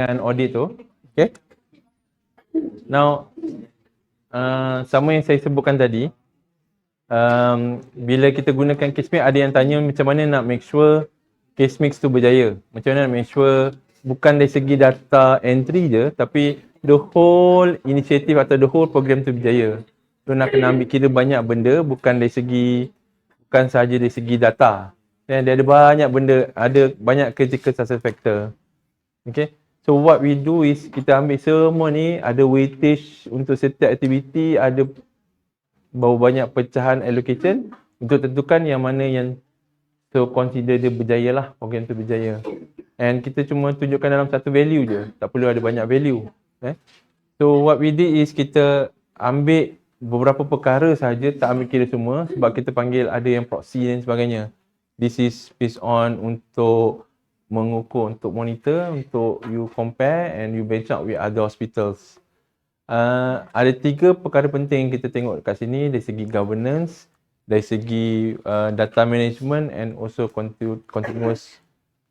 dengan audit tu. Okay. Now, sama yang saya sebutkan tadi, bila kita gunakan case mix, ada yang tanya macam mana nak make sure case mix tu berjaya. Macam mana nak make sure bukan dari segi data entry je, tapi the whole initiative atau the whole program tu berjaya. So nak kena ambil kira banyak benda, bukan sahaja dari segi data. Dan dia ada banyak benda, ada banyak critical success factor. Okay. So what we do is kita ambil semua ni, ada weightage untuk setiap aktiviti, ada berapa banyak pecahan allocation untuk tentukan yang mana yang so consider dia berjaya lah, program tu berjaya. And kita cuma tunjukkan dalam satu value je, tak perlu ada banyak value. So what we did is kita ambil beberapa perkara sahaja, tak ambil kira semua sebab kita panggil ada yang proxy dan sebagainya. This is based on untuk mengukur, untuk monitor, untuk you compare and you benchmark with other hospitals. Ada 3 perkara penting kita tengok kat sini dari segi governance, dari segi data management and also continuous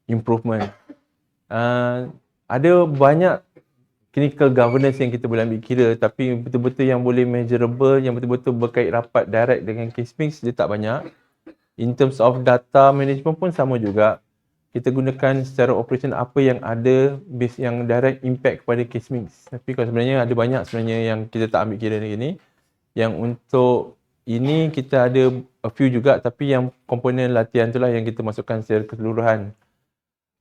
improvement. Ada banyak clinical governance yang kita boleh ambil kira, tapi betul-betul yang boleh measurable, yang betul-betul berkait rapat direct dengan case mix, dia tak banyak. In terms of data management pun sama juga. Kita gunakan secara operation apa yang ada based yang direct impact kepada case mix. Tapi kalau sebenarnya ada banyak sebenarnya yang kita tak ambil kira ni. Yang untuk ini kita ada a few juga, tapi yang komponen latihan tu lah yang kita masukkan secara keseluruhan.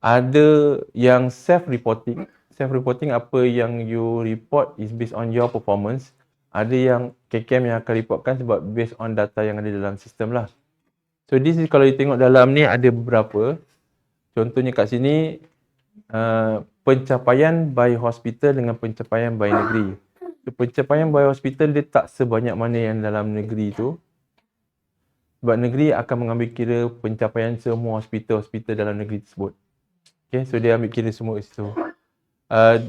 Ada yang self-reporting. Self-reporting apa yang you report is based on your performance. Ada yang KKM yang akan reportkan sebab based on data yang ada dalam sistem lah. So this is kalau you tengok dalam ni ada beberapa. Contohnya kat sini, pencapaian by hospital dengan pencapaian by negeri. So, pencapaian by hospital dia tak sebanyak mana yang dalam negeri tu. Sebab negeri akan mengambil kira pencapaian semua hospital-hospital dalam negeri tersebut. Okay, so dia ambil kira semua kat situ.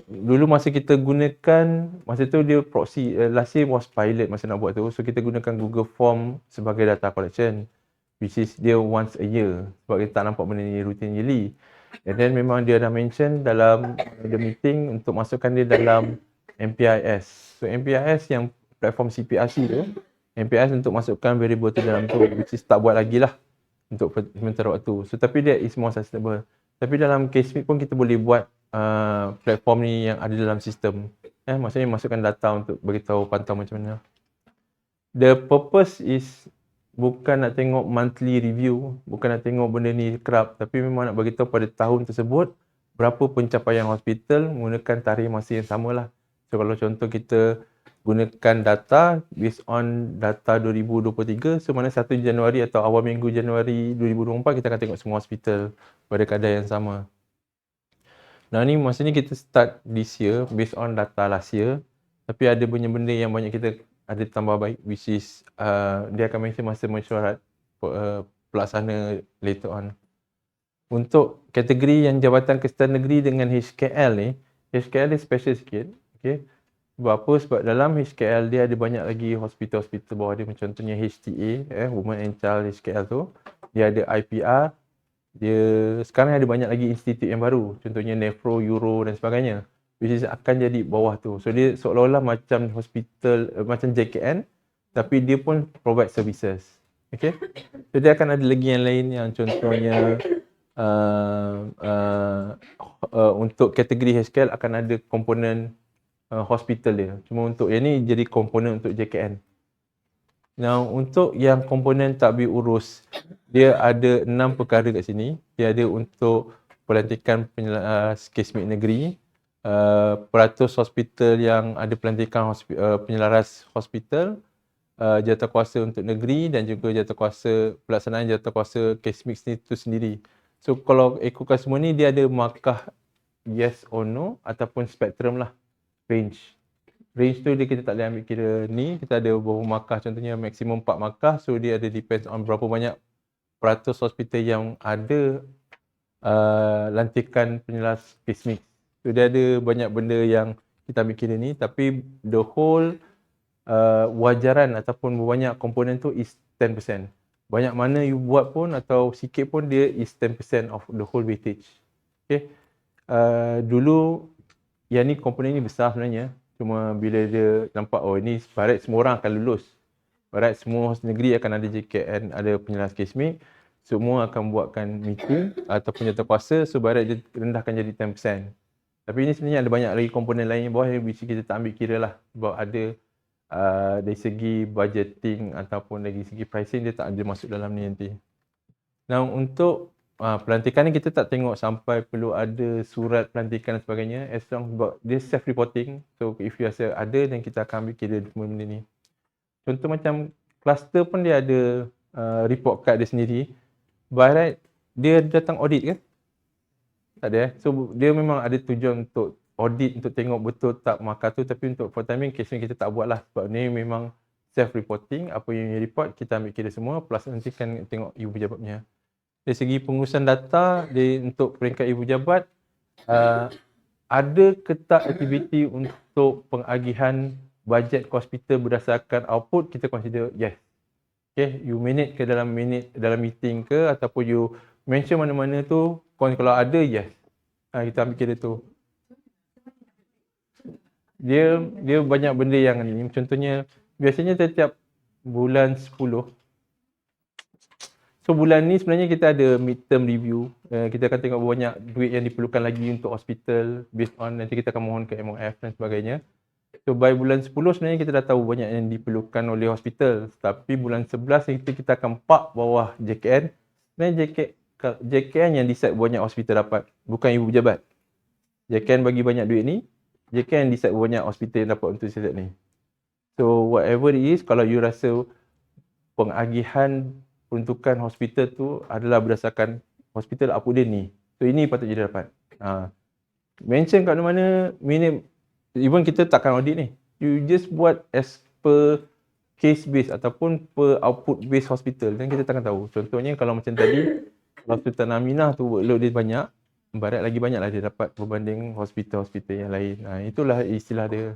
Dulu masa kita gunakan, masa tu dia proxy, last year was pilot masa nak buat tu. So kita gunakan Google Form sebagai data collection, which is dia once a year, sebab kita tak nampak benda ni routinely. And then memang dia dah mention dalam the meeting untuk masukkan dia dalam MPIS. So MPIS yang platform CPRC tu, MPIS untuk masukkan variable tu dalam tu, which is tak buat lagi lah untuk sementara waktu. So tapi dia is more sustainable. Tapi dalam case mix pun kita boleh buat platform ni yang ada dalam sistem. Maksudnya masukkan data untuk beritahu pantau macam mana. The purpose is bukan nak tengok monthly review, bukan nak tengok benda ni kerap, tapi memang nak beritahu pada tahun tersebut berapa pencapaian hospital menggunakan tarikh masa yang samalah. So kalau contoh kita gunakan data based on data 2023, so mana 1 Januari atau awal minggu Januari 2024 kita akan tengok semua hospital pada kadar yang sama. Nah ni maksudnya kita start this year based on data last year, tapi ada benda-benda yang banyak kita ada tambah baik, which is dia akan mention masa mesyuarat pelaksana later on. Untuk kategori yang Jabatan Kesihatan Negeri dengan HKL ni, HKL dia special sikit. Okay. Sebab apa? Sebab dalam HKL dia ada banyak lagi hospital-hospital bawah dia, macam contohnya HTA, Women and Child HKL tu. Dia ada IPR, dia sekarang ada banyak lagi institut yang baru, contohnya Nefro, Euro dan sebagainya, which is akan jadi bawah tu. So dia seolah-olah macam hospital, macam JKN, tapi dia pun provide services. Okay. So dia akan ada lagi yang lain yang contohnya untuk kategori HKL akan ada komponen hospital dia. Cuma untuk yang ni jadi komponen untuk JKN. Now untuk yang komponen tadbir urus, dia ada 6 perkara kat sini. Dia ada untuk pelantikan case mix negeri, peratus hospital yang ada pelantikan penyelaras hospital, jawatankuasa untuk negeri dan juga jawatankuasa pelaksanaan jawatankuasa case mix ni tu sendiri. So kalau ikutkan semua ni dia ada markah yes or no ataupun spektrum lah, range. Range tu dia kita tak boleh ambil kira ni, kita ada beberapa markah, contohnya maksimum 4 markah, so dia ada depends on berapa banyak peratus hospital yang ada lantikan penyelaras case mix. So dia ada banyak benda yang kita ambil kira ni, tapi the whole wajaran ataupun banyak komponen tu is 10%. Banyak mana you buat pun atau sikit pun dia is 10% of the whole weightage. Okay. Dulu yang ni komponen ni besar sebenarnya. Cuma bila dia nampak, oh ni barat semua orang akan lulus. Barat semua negeri akan ada JKN, ada penjelas kesmik. Semua akan buatkan meeting ataupun jawatankuasa. So barat dia rendahkan jadi 10%. Tapi ini sebenarnya ada banyak lagi komponen lain bawah yang kita tak ambil kira lah. Sebab ada dari segi budgeting ataupun dari segi pricing dia tak ada masuk dalam ni nanti. Nah, untuk pelantikan ni kita tak tengok sampai perlu ada surat pelantikan dan sebagainya, as long dia self reporting. So if you rasa ada, then kita akan ambil kira semua benda ni. Contoh macam cluster pun dia ada report card dia sendiri. By right, dia datang audit ke? Tak ada. So dia memang ada tujuan untuk audit, untuk tengok betul tak markah tu, tapi untuk for timing case ni kita tak buat lah. Sebab ni memang self reporting, apa yang report kita ambil kira semua, plus nanti kan tengok ibu pejabatnya. Dari segi pengurusan data, untuk peringkat ibu pejabat, ada ke tak aktiviti untuk pengagihan bajet hospital berdasarkan output, kita consider yes. Okay, you minute ke dalam meeting ke, ataupun you mention mana-mana tu, kalau ada yes. Kita ambil kira tu. Dia banyak benda yang ni. Contohnya, biasanya setiap bulan 10. So bulan ni sebenarnya kita ada midterm review. Kita akan tengok berapa banyak duit yang diperlukan lagi untuk hospital based on nanti kita akan mohon ke MOF dan sebagainya. So by bulan 10 sebenarnya kita dah tahu banyak yang diperlukan oleh hospital. Tapi bulan 11 kita akan park bawah JKN. Sebenarnya JKN yang decide banyak hospital dapat, bukan ibu pejabat. JKN bagi banyak duit ni, JKN decide banyak hospital yang dapat untuk set ni. So whatever it is, kalau you rasa pengagihan peruntukan hospital tu adalah berdasarkan hospital apa dia ni, so ini patut jadi dapat. Mention kat mana, even kita takkan audit ni, you just buat as per case base ataupun per output base hospital, dan kita takkan tahu. Contohnya kalau macam tadi, kalau Sultan Aminah tu workload dia banyak, barat lagi banyak lah dia dapat berbanding hospital-hospital yang lain. Itulah istilah dia.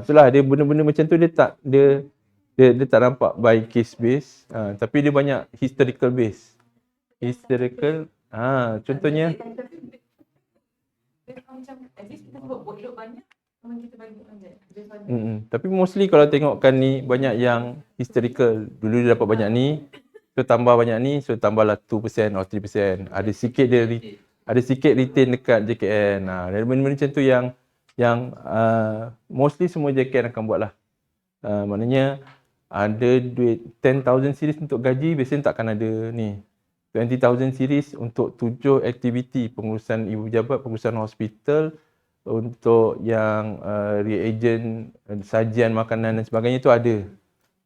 Itulah dia, benda-benda macam tu dia tak nampak by case base, tapi dia banyak historical base. Historical, contohnya tapi mostly kalau tengokkan ni banyak yang historical. Dulu dia dapat banyak ni, so tambah banyak ni, so tambahlah 2% or 3%. Ada sikit retain dekat JKN. Dan benda-benda macam tu yang mostly semua JKN akan buat lah. Maknanya ada duit 10,000 series untuk gaji, biasanya takkan ada ni 20,000 series untuk 7 aktiviti pengurusan ibu pejabat, pengurusan hospital, untuk yang reagent, sajian makanan dan sebagainya tu ada.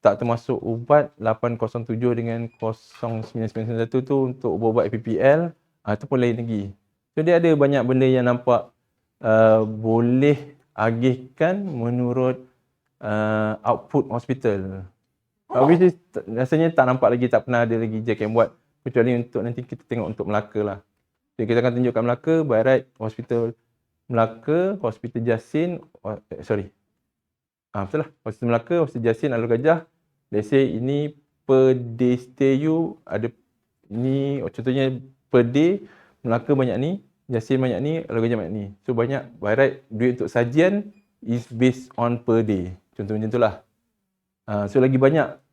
Tak termasuk ubat 807 dengan 0991 tu untuk ubat-ubat FPPL, tu pun lain lagi. So dia ada banyak benda yang nampak boleh agihkan menurut output hospital. Which is rasanya tak nampak lagi, tak pernah ada lagi JKN buat, kecuali untuk nanti kita tengok untuk Melaka lah. So, kita akan tunjukkan Melaka, by right, hospital Melaka, hospital Jasin, betul lah, hospital Melaka, hospital Jasin, Alor Gajah. Let's say ini per day stay you ada ni, contohnya per day Melaka banyak ni, Jasin banyak ni, Alor Gajah banyak ni. So banyak, by right, duit untuk sajian is based on per day. Contoh macam tu lah. So lagi banyak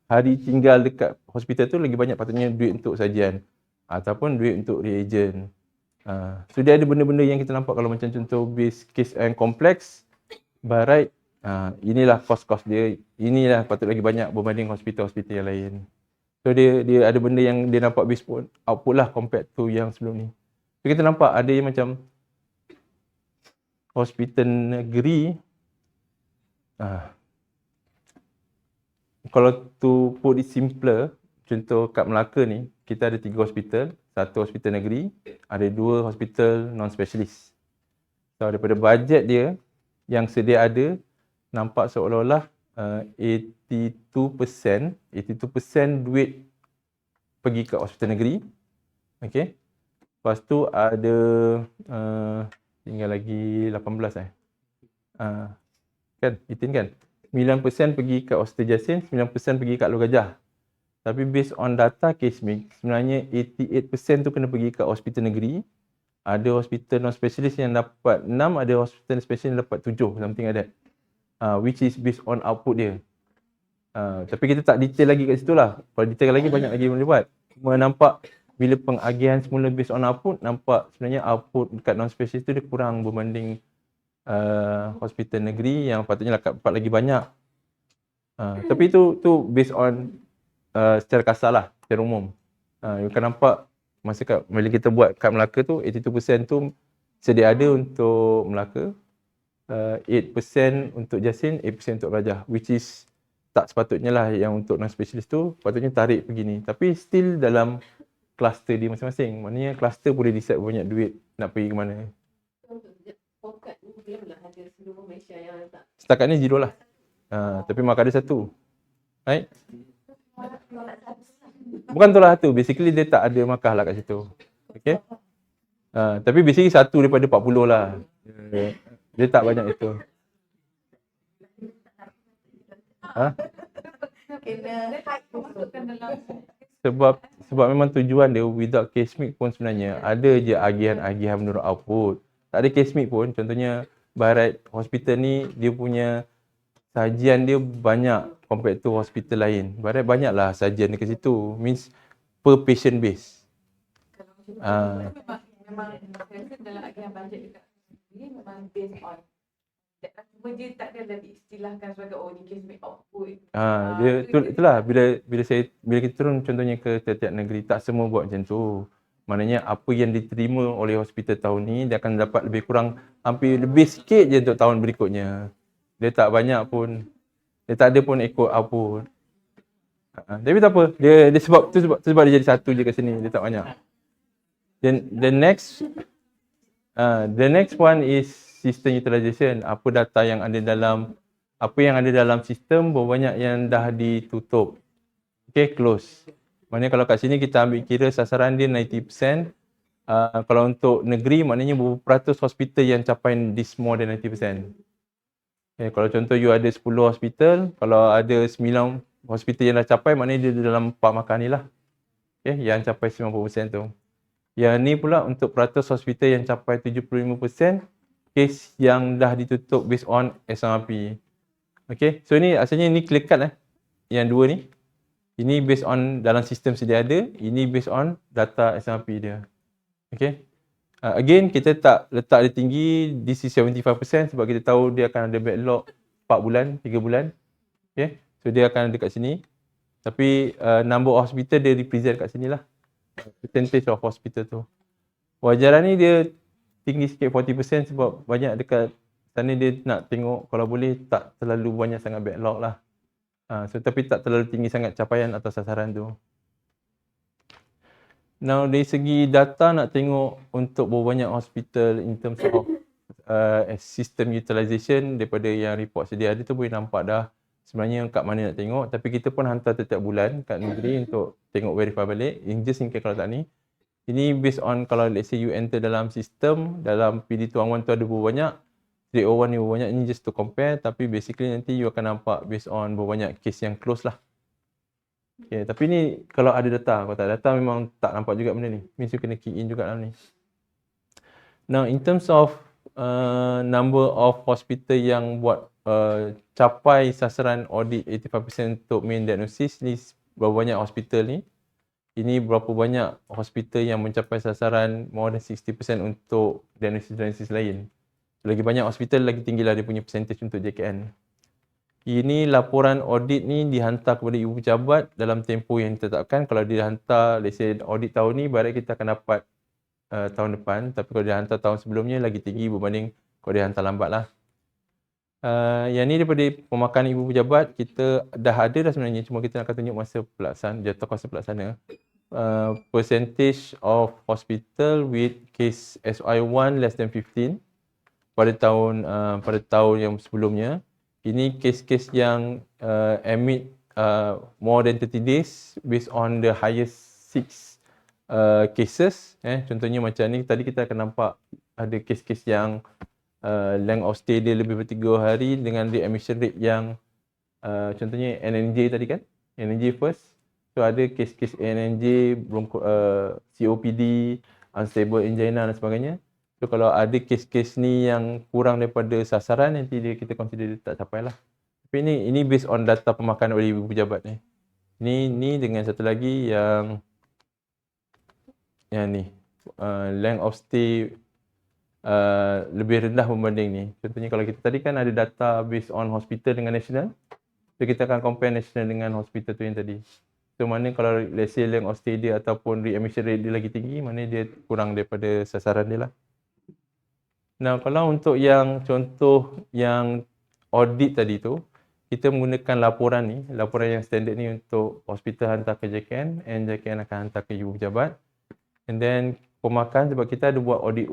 hari tinggal dekat hospital tu, lagi banyak patutnya duit untuk sajian ataupun duit untuk reagent. So dia ada benda-benda yang kita nampak kalau macam contoh base case and complex, by right, inilah cost dia, inilah patut lagi banyak berbanding hospital-hospital yang lain. So dia ada benda yang dia nampak base output lah compared to yang sebelum ni. So kita nampak ada yang macam hospital negeri, kalau to put it simpler, contoh kat Melaka ni, kita ada 3 hospital, 1 hospital negeri, ada 2 hospital non-specialist. So daripada bajet dia yang sedia ada, nampak seolah-olah 82% duit pergi ke hospital negeri. Okay. Lepas tu ada tinggal lagi 18 kan, 18 kan. 9% pergi kat hospital Jasin, 9% pergi kat Alor Gajah. Tapi based on data case mix, sebenarnya 88% tu kena pergi kat hospital negeri, Ada hospital non-specialist yang dapat 6, ada hospital specialist yang dapat 7, something like that. Which is based on output dia. Tapi kita tak detail lagi kat situ lah. Kalau detail lagi banyak lagi boleh buat. Cuma nampak bila pengagihan semula based on output, nampak sebenarnya output dekat non-specialist tu dia kurang berbanding hospital negeri yang patutnya dapat lagi banyak. Tapi tu based on secara kasar lah, secara umum. You akan nampak masa bila kita buat kat Melaka tu, 82% tu sedia ada untuk Melaka, 8% untuk Jasin, 8% untuk Rajah, which is tak sepatutnya lah yang untuk non-specialist tu, patutnya tarik pergi ni. Tapi still dalam kluster dia masing-masing. Maknanya kluster boleh decide banyak duit nak pergi ke mana. Setakat ni zero lah. Tapi mark ada satu. Right? Bukan tolak satu. Basically dia tak ada markah lah kat situ. Okay? Tapi basically satu daripada 40 lah. Dia tak banyak itu. Sebab memang tujuan dia without case mix pun sebenarnya ada je agihan-agihan menurut output. Tak ada case mix pun, contohnya Barat Hospital ni dia punya sajian dia banyak compared to hospital lain. Barat banyaklah sajian dekat situ. Means per patient base. Memang dalam agihan bajet dekat ni memang based on cuma dia tak ada diistilahkan sebagai ni case mix output. Itulah bila kita turun contohnya ke tiap-tiap negeri, tak semua buat macam tu. Maknanya apa yang diterima oleh hospital tahun ni dia akan dapat lebih kurang hampir lebih sikit je untuk tahun berikutnya. Dia tak banyak pun. Dia tak ada pun ikut output. Tapi tak apa. Dia sebab dia jadi satu je kat sini. Dia tak banyak. Then the next one is system utilization. Apa yang ada dalam sistem, berapa banyak yang dah ditutup. Okay, close. Maknanya kalau kat sini kita ambil kira sasaran dia 90%. Kalau untuk negeri maknanya berapa peratus hospital yang capai this more than 90%. Okay, kalau contoh you ada 10 hospital, kalau ada 9 hospital yang dah capai, maknanya dia dalam 4 markah ni lah. Okay, yang capai 90% tu. Yang ni pula untuk peratus hospital yang capai 75%, kes yang dah ditutup based on SRP. Okay, so ni asalnya ni clear cut yang dua ni. Ini based on dalam sistem sedia ada, ini based on data SRP dia. Okay. Again, kita tak letak dia tinggi, this is 75% sebab kita tahu dia akan ada backlog 4 bulan, 3 bulan. Okay. So dia akan ada kat sini. Tapi number of hospital dia represent kat sini lah. Percentage of hospital tu. Wajaran ni dia tinggi sikit 40% sebab banyak dekat sana dia nak tengok kalau boleh tak terlalu banyak sangat backlog lah. Tapi tak terlalu tinggi sangat capaian atau sasaran tu. Now dari segi data nak tengok untuk berapa banyak hospital in terms of system utilization daripada yang report sedia ada tu boleh nampak dah sebenarnya kat mana nak tengok. Tapi kita pun hantar setiap bulan kat negeri untuk tengok verify balik. Just in case kalau tak ni. Ini based on kalau let's say you enter dalam sistem, dalam PD211 tu ada berapa banyak, 301 ni berapa banyak, ini just to compare. Tapi basically nanti you akan nampak based on berapa banyak case yang close lah. Okay, tapi ni kalau ada data, kalau tak ada data memang tak nampak juga benda ni. Means you kena key in juga dalam ni. Now in terms of number of hospital yang buat capai sasaran audit 85% untuk main diagnosis ni, berapa banyak hospital ni. Ini berapa banyak hospital yang mencapai sasaran more than 60% untuk diagnosis lain. Lagi banyak hospital, lagi tinggilah dia punya percentage untuk JKN. Ini laporan audit ni dihantar kepada ibu pejabat dalam tempoh yang ditetapkan. Kalau dia hantar, let's say audit tahun ni, barat kita akan dapat tahun depan. Tapi kalau dia hantar tahun sebelumnya, lagi tinggi berbanding kalau dia hantar lambat lah. Yang ni daripada pemakanan ibu pejabat, kita dah ada dah sebenarnya. Cuma kita akan tunjuk masa pelaksanaan, jatuh kuasa pelaksana. Percentage of hospital with case SI1 less than 15 pada tahun yang sebelumnya. Ini kes-kes yang admit more than 30 days based on the highest 6 cases. Contohnya macam ni, tadi kita akan nampak ada kes-kes yang length of stay dia lebih dari 3 hari dengan readmission rate yang contohnya NNJ tadi kan, NNJ first. So ada kes-kes NNJ, COPD, unstable angina dan sebagainya. So kalau ada kes-kes ni yang kurang daripada sasaran, nanti kita consider dia tak capai lah. Tapi ini based on data pemakanan oleh ibu pejabat ni. Ni dengan satu lagi yang ni length of stay lebih rendah berbanding ni. Contohnya kalau kita tadi kan ada data based on hospital dengan national. So kita akan compare national dengan hospital tu yang tadi. So mana kalau let's say length of stay dia ataupun readmission rate dia lagi tinggi, mana dia kurang daripada sasaran dia lah. Nah, kalau untuk yang contoh yang audit tadi tu, kita menggunakan laporan ni, laporan yang standard ni untuk hospital hantar ke JKN and JKN akan hantar ke ibu pejabat. And then pemakan sebab kita ada buat audit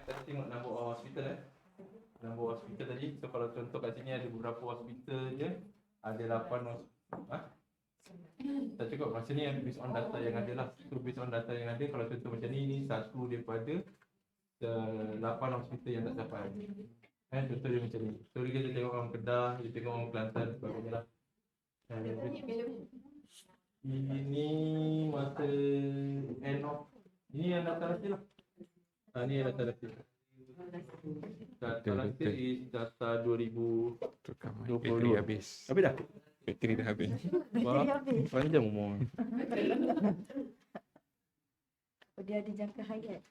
kita tengok number of hospital number of hospital tadi. So kalau contoh kat sini ada beberapa hospital je, ada 8 tak cukup. Macam ni based on data yang ada lah. So based on data yang ada, kalau contoh macam ni satu daripada 8 hospital yang tak capai. Contoh dia macam ni. So kita tengok orang Kedah, kita tengok orang Kelantan dan sebagainya lah. Ini masa end of, ini yang data last lah. Ni yang data last. Data last is data 2022. Bateri habis. Habis dah? Bateri dah habis. Wah, panjang umur. Dia ada jangka hayat.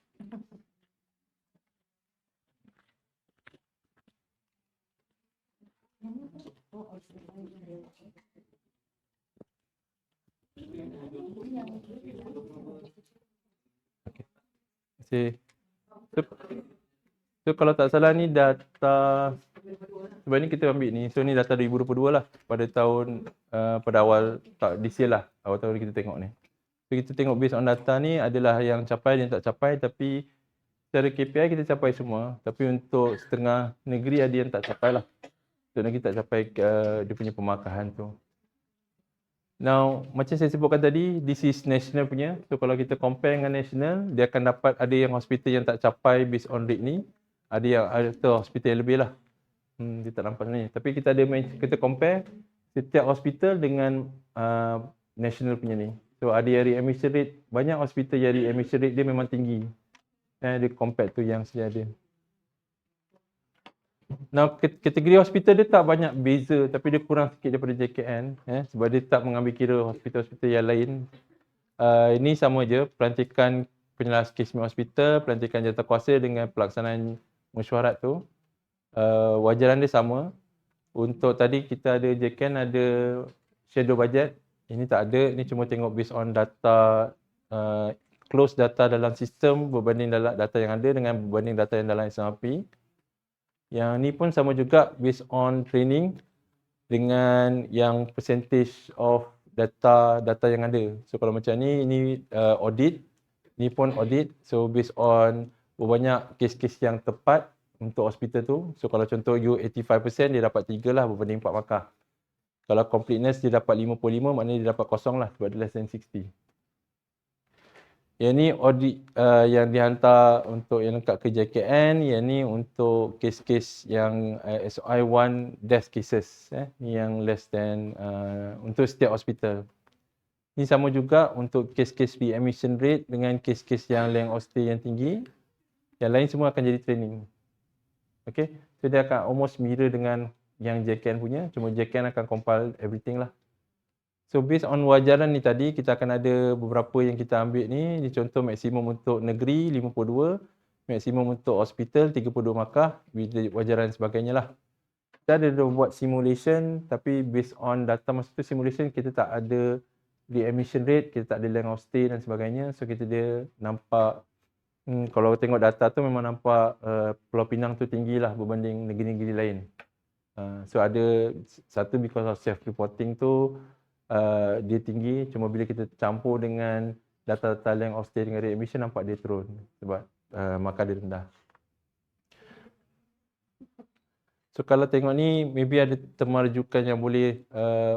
Okay. So kalau tak salah ni data, sebab ni kita ambil ni, so ni data 2022 lah, pada tahun pada awal this year lah, awal tahun kita tengok ni. So kita tengok based on data ni adalah yang capai dan tak capai, tapi secara KPI kita capai semua, tapi untuk setengah negeri ada yang tak capai lah. So negeri tak capai dia punya pemakahan tu. Now, macam saya sebutkan tadi, this is national punya. So kalau kita compare dengan national, dia akan dapat ada yang hospital yang tak capai based on rate ni, ada yang hospital yang lebih lah. Dia tak nampak ni. Tapi kita compare setiap hospital dengan national punya ni. So ada yang readmission rate, banyak hospital yang readmission rate dia memang tinggi. Dia compare tu yang sedia ada. Now, kategori hospital dia tak banyak beza, tapi dia kurang sikit daripada JKN, sebab dia tak mengambil kira hospital-hospital yang lain. Ini sama je, pelantikan penyelas kes hospital, pelantikan jawatankuasa dengan pelaksanaan mesyuarat tu. Wajaran dia sama. Untuk tadi kita ada JKN ada shadow budget. Ini tak ada, ini cuma tengok based on data, close data dalam sistem berbanding dalam data yang ada dengan berbanding data yang dalam SMRP. Yang ni pun sama juga based on training dengan yang percentage of data yang ada. So kalau macam ni, ini audit, ni pun audit. So based on berapa banyak kes-kes yang tepat untuk hospital tu. So kalau contoh you 85%, dia dapat 3 lah berbanding 4 markah. Kalau completeness dia dapat 55, maknanya dia dapat kosong lah sebab dia less than 60. Yang ni audit yang dihantar untuk yang lengkap ke JKN, yang ni untuk kes-kes yang SOI 1 death cases, ni yang less than untuk setiap hospital. Ni sama juga untuk kes-kes readmission rate dengan kes-kes yang length of stay yang tinggi. Yang lain semua akan jadi training. Okay, so dia akan almost mirror dengan yang JKN punya, cuma JKN akan compile everything lah. So based on wajaran ni tadi, kita akan ada beberapa yang kita ambil ni. Ni contoh maksimum untuk negeri 52, maksimum untuk hospital 32 markah, wajaran sebagainya lah. Kita ada buat simulation, tapi based on data masa tu simulation kita tak ada readmission rate, kita tak ada length of stay dan sebagainya. So kita dia nampak, kalau tengok data tu memang nampak Pulau Pinang tu tinggi lah berbanding negeri-negeri lain. So ada satu because of self-reporting tu dia tinggi, cuma bila kita campur dengan data-data length of stay dengan readmission nampak dia turun sebab markah dia rendah. So kalau tengok ni maybe ada terma rujukan yang boleh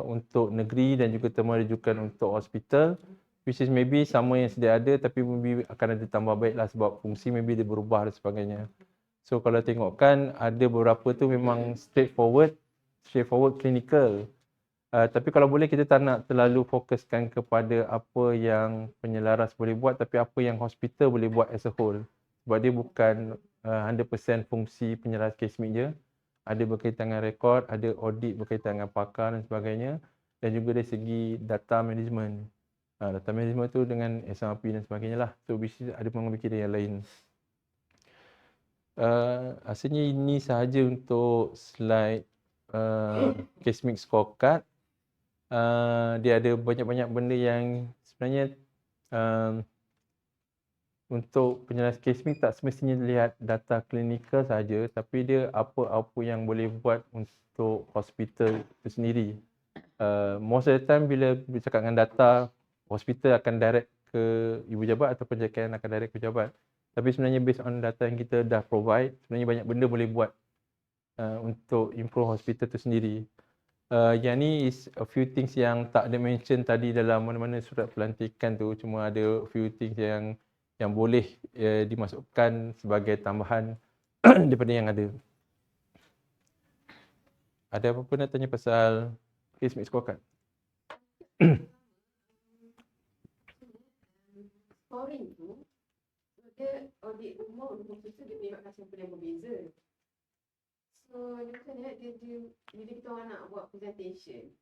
untuk negeri dan juga terma rujukan untuk hospital, which is maybe sama yang sedia ada tapi maybe akan ada tambah baik lah sebab fungsi maybe dia berubah dan sebagainya. So kalau tengokkan ada beberapa tu memang straightforward clinical. Tapi kalau boleh kita tak nak terlalu fokuskan kepada apa yang penyelaras boleh buat tapi apa yang hospital boleh buat as a whole. Sebab dia bukan 100% fungsi penyelaras case mix je. Ada berkaitan dengan rekod, ada audit berkaitan dengan pakar dan sebagainya, dan juga dari segi data management. Data management tu dengan SRP dan sebagainya lah. So ada pengambil kira yang lain. Asalnya ini sahaja untuk slide case mix scorecard. Dia ada banyak-banyak benda yang sebenarnya untuk penyelaras case mix tak semestinya lihat data klinikal saja, tapi dia apa-apa yang boleh buat untuk hospital itu sendiri. Most of the time bila bercakap dengan data, hospital akan direct ke ibu jabat ataupun JKN akan direct ke jabat. Tapi sebenarnya based on data yang kita dah provide, sebenarnya banyak benda boleh buat untuk improve hospital itu sendiri. Yang ni is a few things yang tak ada mention tadi dalam mana-mana surat pelantikan tu, cuma ada a few things yang boleh dimasukkan sebagai tambahan daripada yang ada. Ada apa-apa nak tanya pasal case mix scorecard? Scoring tu, dia audit umum untuk khusus dia melibatkan sampel yang berbeza. So, macam mana dia bila kita orang nak buat presentation?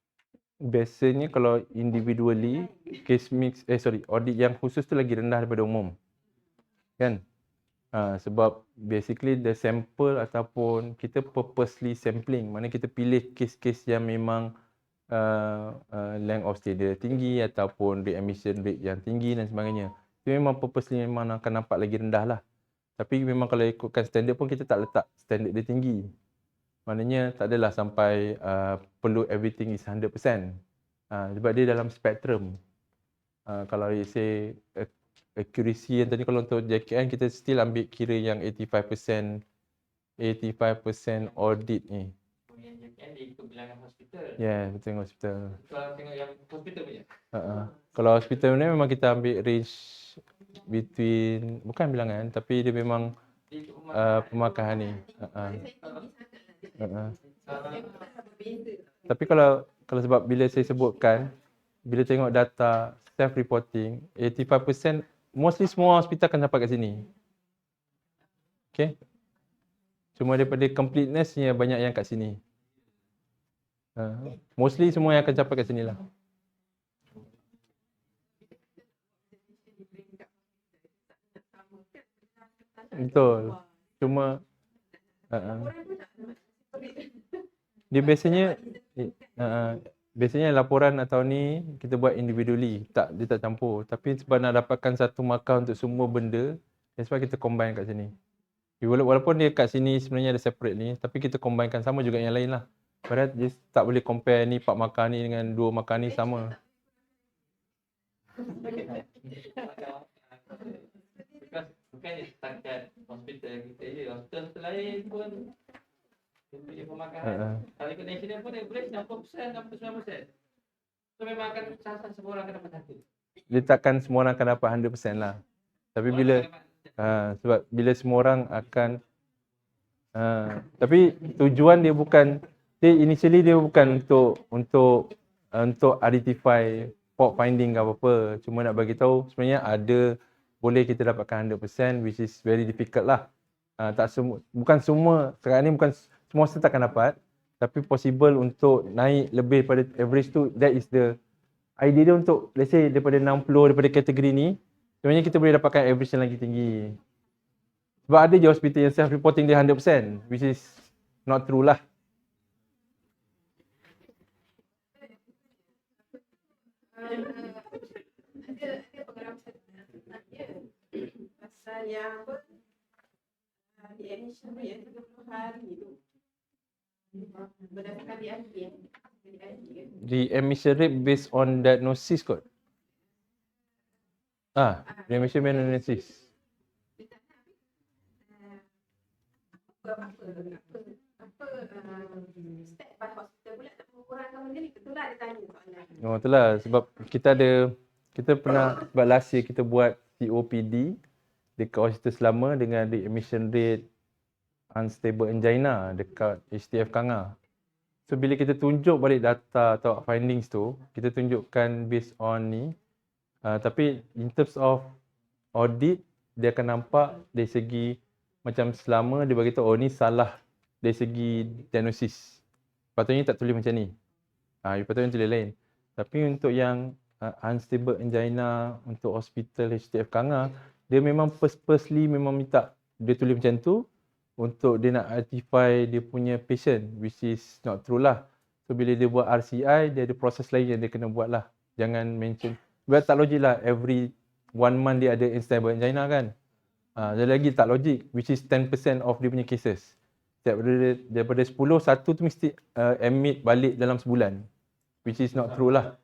Biasanya kalau individually, case mix, audit yang khusus tu lagi rendah daripada umum. Kan? Sebab basically the sample ataupun kita purposely sampling, mana kita pilih kes-kes yang memang length of stay dia tinggi ataupun readmission rate yang tinggi dan sebagainya. Itu memang purposely memang akan nampak lagi rendah lah. Tapi memang kalau ikutkan standard pun kita tak letak standard dia tinggi. Maknanya tak adalah sampai perlu everything is 100%. Sebab dia dalam spektrum. Kalau you say accuracy yang tadi, kalau untuk JKN kita still ambil kira yang 85% audit ni. Yang JKN dia ikut bilangan hospital. Ya, betul dengan hospital. Kalau tengok yang hospital punya. Kalau hospital ni memang kita ambil range between, bukan bilangan tapi dia memang pemakahan ni. Tapi kalau sebab bila saya sebutkan, bila tengok data self-reporting, 85% mostly semua hospital akan sampai kat sini. Okay. Cuma daripada completeness-nya banyak yang kat sini. Mostly semua yang akan sampai kat sini lah. Betul. Cuma dia biasanya laporan atau ni kita buat individually, dia tak campur. Tapi sebab nak dapatkan satu markah untuk semua benda, that's why kita combine kat sini. Walaupun dia kat sini sebenarnya ada separate ni, tapi kita combinekan sama juga yang lain lah. Padahal dia tak boleh compare ni 4 markah ni dengan 2 markah ni sama. Bukan dia setakat hospital kita je, hospital lain pun dia punya pemakaran. Kalau ikut national pun dia boleh 90%, 69%. So memang akan sasar semua orang akan dapat satu. Dia takkan semua orang akan dapat 100% lah. Tapi bila sebab bila semua orang akan tapi tujuan dia bukan, initially dia bukan untuk identify fault finding ke apa-apa. Cuma nak bagi tahu sebenarnya ada, boleh kita dapatkan 100%, which is very difficult lah. Bukan semua, sekarang ni bukan semua takkan dapat, tapi possible untuk naik lebih pada average tu, that is the idea dia untuk let's say daripada 60 daripada kategori ni, sebenarnya kita boleh dapatkan average yang lagi tinggi. Sebab ada je hospital yang self-reporting dia 100%, which is not true lah. Ada pengalaman saya pasal yang apa di admission rate 30 hari tu berdasarkan DRT kan. The admission rate based on diagnosis kot. The admission based on diagnosis. Step by hospital pula nak mengurangkan benda ni. Betul lah dia tanya soalan. Oh, itulah sebab kita pernah sebab last year kita buat COPD dekat hospital selama dengan the admission rate unstable angina dekat HTF Kanga. So bila kita tunjuk balik data atau findings tu, kita tunjukkan based on ni. Tapi in terms of audit, dia akan nampak dari segi macam selama dia bagi tahu oh ni salah dari segi diagnosis. Patutnya tak tulis macam ni. Patutnya tulis lain. Tapi untuk yang unstable angina untuk hospital HTF Kanga, dia memang purposely memang minta dia tulis macam tu untuk dia nak identify dia punya patient, which is not true lah. So bila dia buat RCI, dia ada proses lain yang dia kena buat lah. Jangan mention. Sebab tak logik lah every 1 month dia ada unstable angina kan. Dia lagi tak logik, which is 10% of dia punya cases. Daripada 10, satu tu mesti admit balik dalam sebulan. Which is not true lah.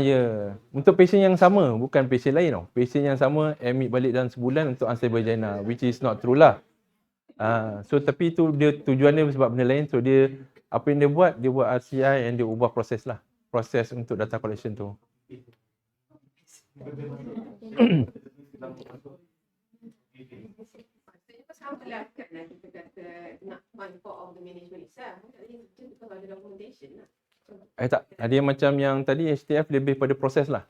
Ya. Untuk patient yang sama, bukan patient lain tau. Patient yang sama admit balik dalam sebulan untuk unstable angina, which is not true lah. So tapi tu dia tujuan dia sebab benda lain. So dia apa yang dia buat RCI and dia ubah proses lah. Proses untuk data collection tu. Maksudnya sama lah kan kita kata nak one part of the management itself. Maksudnya kita kalau ada documentation lah. Tak, ada yang macam yang tadi HTF lebih pada proses lah.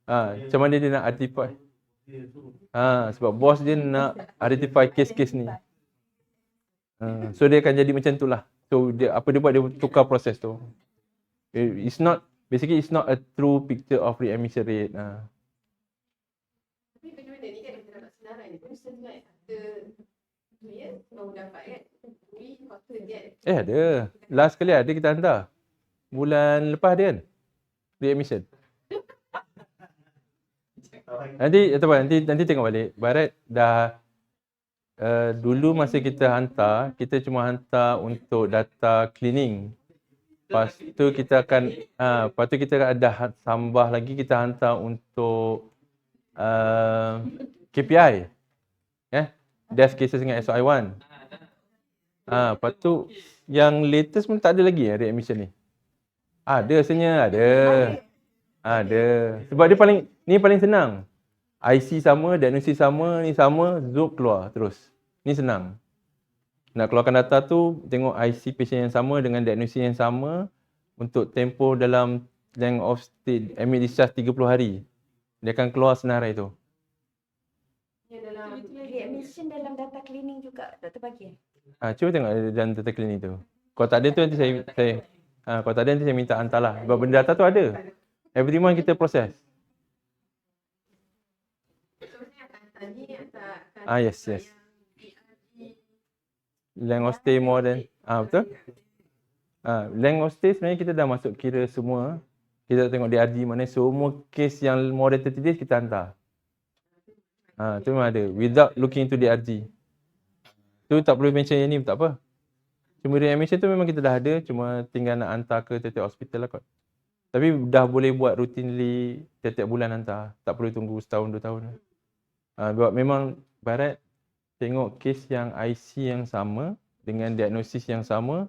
Macam mana dia nak identify. Sebab bos dia nak identify kes-kes ni. So dia akan jadi macam tu lah. So dia, apa dia buat, dia tukar proses tu. It's not a true picture of readmission rate. Tapi benda-benda ni kan kita dapat senarai ni pun sebenarnya after 2 years baru dapat kan. We after that. Ada. Last kali ada kita hantar. Bulan lepas dia kan? Readmission. Nanti tengok balik. Barat dah dulu masa kita hantar, kita cuma hantar untuk data cleaning. Lepas tu kita akan ada tambah lagi kita hantar untuk KPI. Death cases dengan SOI1. Lepas tu yang latest pun tak ada lagi readmission ni. Ada sebenarnya, ada. Sebab dia paling senang. IC sama, diagnosis sama, ni sama, Zoop keluar terus. Ni senang. Nak keluarkan data tu, tengok IC patient yang sama dengan diagnosis yang sama untuk tempoh dalam length of stay, admit discharge 30 hari. Dia akan keluar senarai tu. Readmission dalam data cleaning juga doktor bagi. Cuba tengok dalam data cleaning tu. Kalau tak ada tu nanti saya kalau tak ada nanti saya minta hantar lah. Sebab benda data tu ada. Every month kita proses. Yes. Length of stay more than betul? Length of stay sebenarnya kita dah masuk kira semua. Kita tengok DRG mana semua case yang more than 30 days kita hantar. Tu memang ada. Without looking into DRG. Tu tak perlu mention yang ni, tak apa. Cuma readmission tu memang kita dah ada, cuma tinggal nak hantar ke tiap-tiap hospital lah kot. Tapi dah boleh buat routinely tiap-tiap bulan hantar. Tak perlu tunggu setahun, 2 tahun. Sebab memang barat tengok kes yang IC yang sama dengan diagnosis yang sama,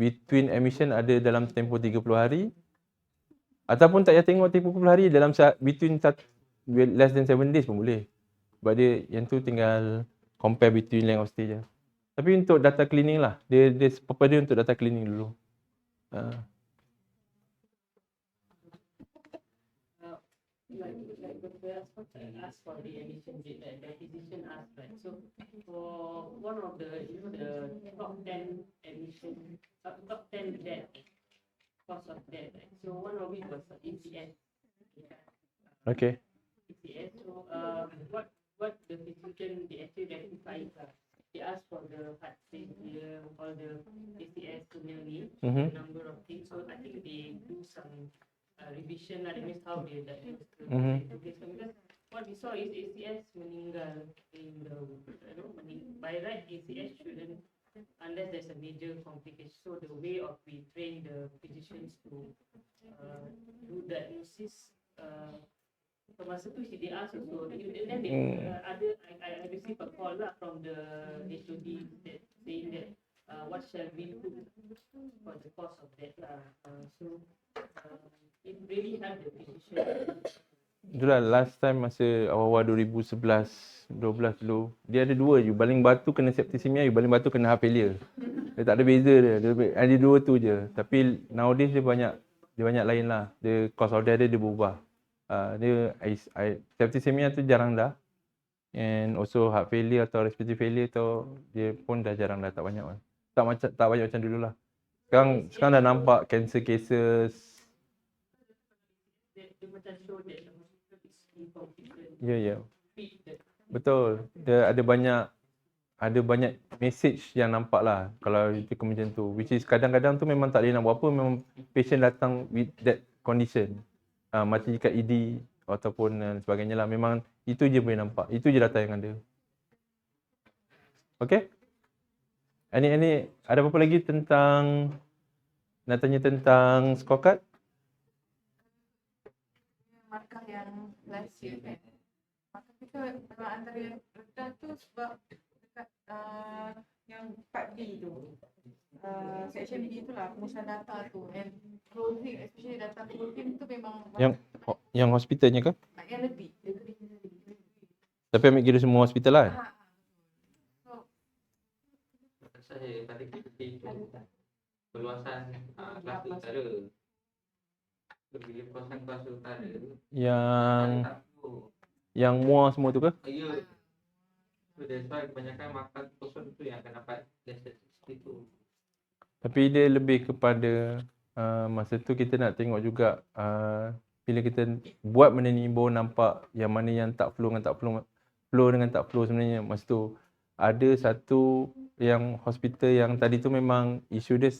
between admission ada dalam tempoh 30 hari. Ataupun tak payah tengok tempoh 30 hari, dalam between less than 7 days pun boleh. Sebab dia yang tu tinggal compare between length of stay je. Tapi untuk data cleaning lah. Dia purpose dia untuk data cleaning dulu. Like the ask for the admission rate and the physician asked, right? So for one of the the top 10 admission, top 10 death cause of that. Right? So one of it was ACS. Okay. ACS. So what the physician they actually rectify they ask for the heart failure or the ACS to mainly Mhm. number of things. So I think they do some revision. That means how they diagnose the Mhm. case. Because what we saw is ACS meninggal in the by right ACS shouldn't unless there's a major complication. So the way of we train the physicians to do diagnosis. Masa tu they asked also, and then they I received a call lah from the HOD that saying that what shall we do for the cause of that lah. So it really helped the physician. Itulah last time masa awal-awal 2011, 12 dulu, dia ada dua je. Baling batu kena septicemia, baling batu kena heart failure. Dia tak ada beza dia. Ada dua tu je. Tapi nowadays dia banyak lain lah. Dia cause of death dia berubah. Septicemia tu jarang dah. And also heart failure atau respiratory failure tu dia pun dah jarang dah, tak banyak lah. Tak banyak macam dulu lah. Sekarang dah nampak cancer cases. Dia macam show that the hospital is incompetent. Ya. Feed that. Betul. Dia ada banyak message yang nampak lah kalau itu macam tu. Which is kadang-kadang tu memang tak boleh nak buat apa, memang patient datang with that condition. Mati kat ED ataupun sebagainya lah. Memang itu je boleh nampak. Itu je data yang ada. Okay? Ini ada apa-apa lagi tentang, nak tanya tentang scorecard? Markah yang last year kan. Markah kita memang antara yang rendah tu sebab dekat yang part B tu. Section B tu lah, pengurusan data tu. And closing, especially data closing tu memang Yang hospitalnya ke? yang lebih. Tapi ambil kira semua hospital lah. So, Saya pada kita itu perluasan kelas utara. Bila perluasan kelas utara Yang muar semua tu ke? ya. So that's why kebanyakan makan kosong tu yang akan dapat lesson 62. Tapi dia lebih kepada masa tu kita nak tengok juga bila kita buat benda ni baru nampak yang mana yang tak flow dengan tak flow, flow dengan tak flow sebenarnya. Masa tu ada satu yang hospital yang tadi tu memang isu dia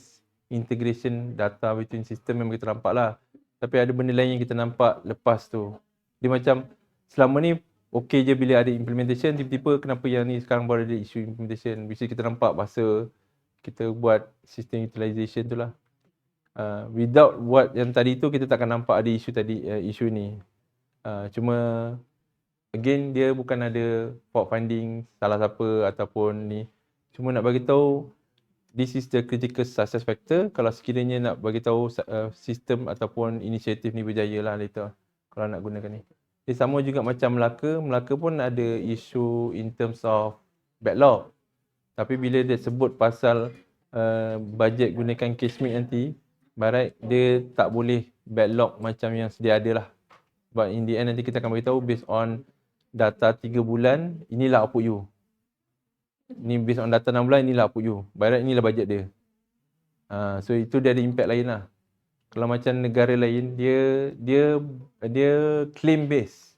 integration data between system memang kita nampak lah. Tapi ada benda lain yang kita nampak lepas tu. Dia macam selama ni okey je bila ada implementation, tiba-tiba kenapa yang ni sekarang baru ada isu implementation. Which is kita nampak masa kita buat system utilization tu lah. Without what yang tadi tu kita takkan nampak ada isu tadi, isu ni. Cuma again dia bukan ada fault finding salah siapa ataupun ni. Cuma nak bagi tahu this is the critical success factor kalau sekiranya nak bagi tahu sistem ataupun inisiatif ni berjaya lah later kalau nak gunakan ni. Dia sama juga macam Melaka pun ada isu in terms of backlog. Tapi bila dia sebut pasal bajet gunakan case mix nanti, barat dia tak boleh backlog macam yang sedia ada lah. Sebab in the end nanti kita akan beritahu based on data 3 bulan, inilah output you. Ni based on data 6 bulan, inilah output you. Barat inilah bajet dia. So itu dia ada impact lain lah. Kalau macam negara lain, dia claim base.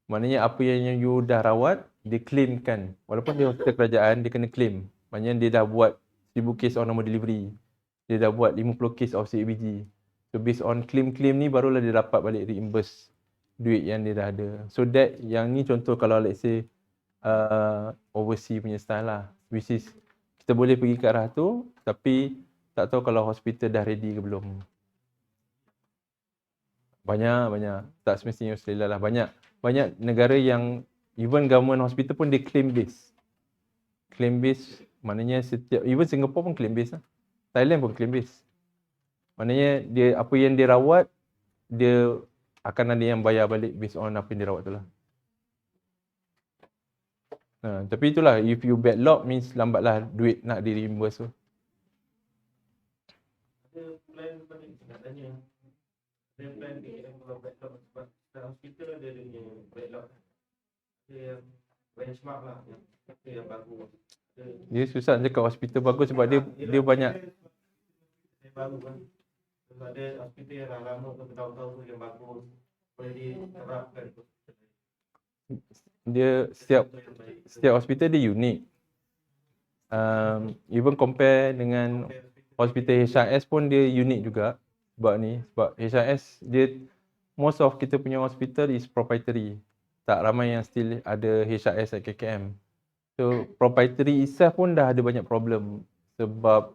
Maknanya apa yang you dah rawat, dia claimkan. Walaupun dia hospital kerajaan, dia kena claim. Maknanya dia dah buat 1000 case of normal delivery. Dia dah buat 50 case of CABG. So based on claim-claim ni barulah dia dapat balik reimburse duit yang dia dah ada. So that yang ni contoh kalau let's say overseas punya style lah. Which is kita boleh pergi ke arah tu tapi tak tahu kalau hospital dah ready ke belum. Banyak. Tak semestinya Australia lah. Banyak negara yang even government hospital pun dia claim base. Claim base maknanya setiap, even Singapore pun claim base lah. Thailand pun claim base. Maknanya dia apa yang dia rawat, dia akan ada yang bayar balik based on apa yang dia rawat tu lah. Tapi itulah, if you backlog means lambatlah duit nak di reimburse tu. Ada plan balik nak tanya. Ada plan BKM kalau backlog sebab hospital ada dia punya backlog. Ada yang benchmark lah, yang bagus. Dia susah cakap hospital bagus sebab dia banyak. Baru kan. Terus ada hospital yang dah lama ke bertahun-tahun tu yang bagus, boleh diterapkan tu. Dia setiap hospital dia unik. Even compare dengan hospital HRS pun dia unik juga sebab HRS dia most of kita punya hospital is proprietary. Tak ramai yang still ada HRS at KKM. So proprietary itself pun dah ada banyak problem sebab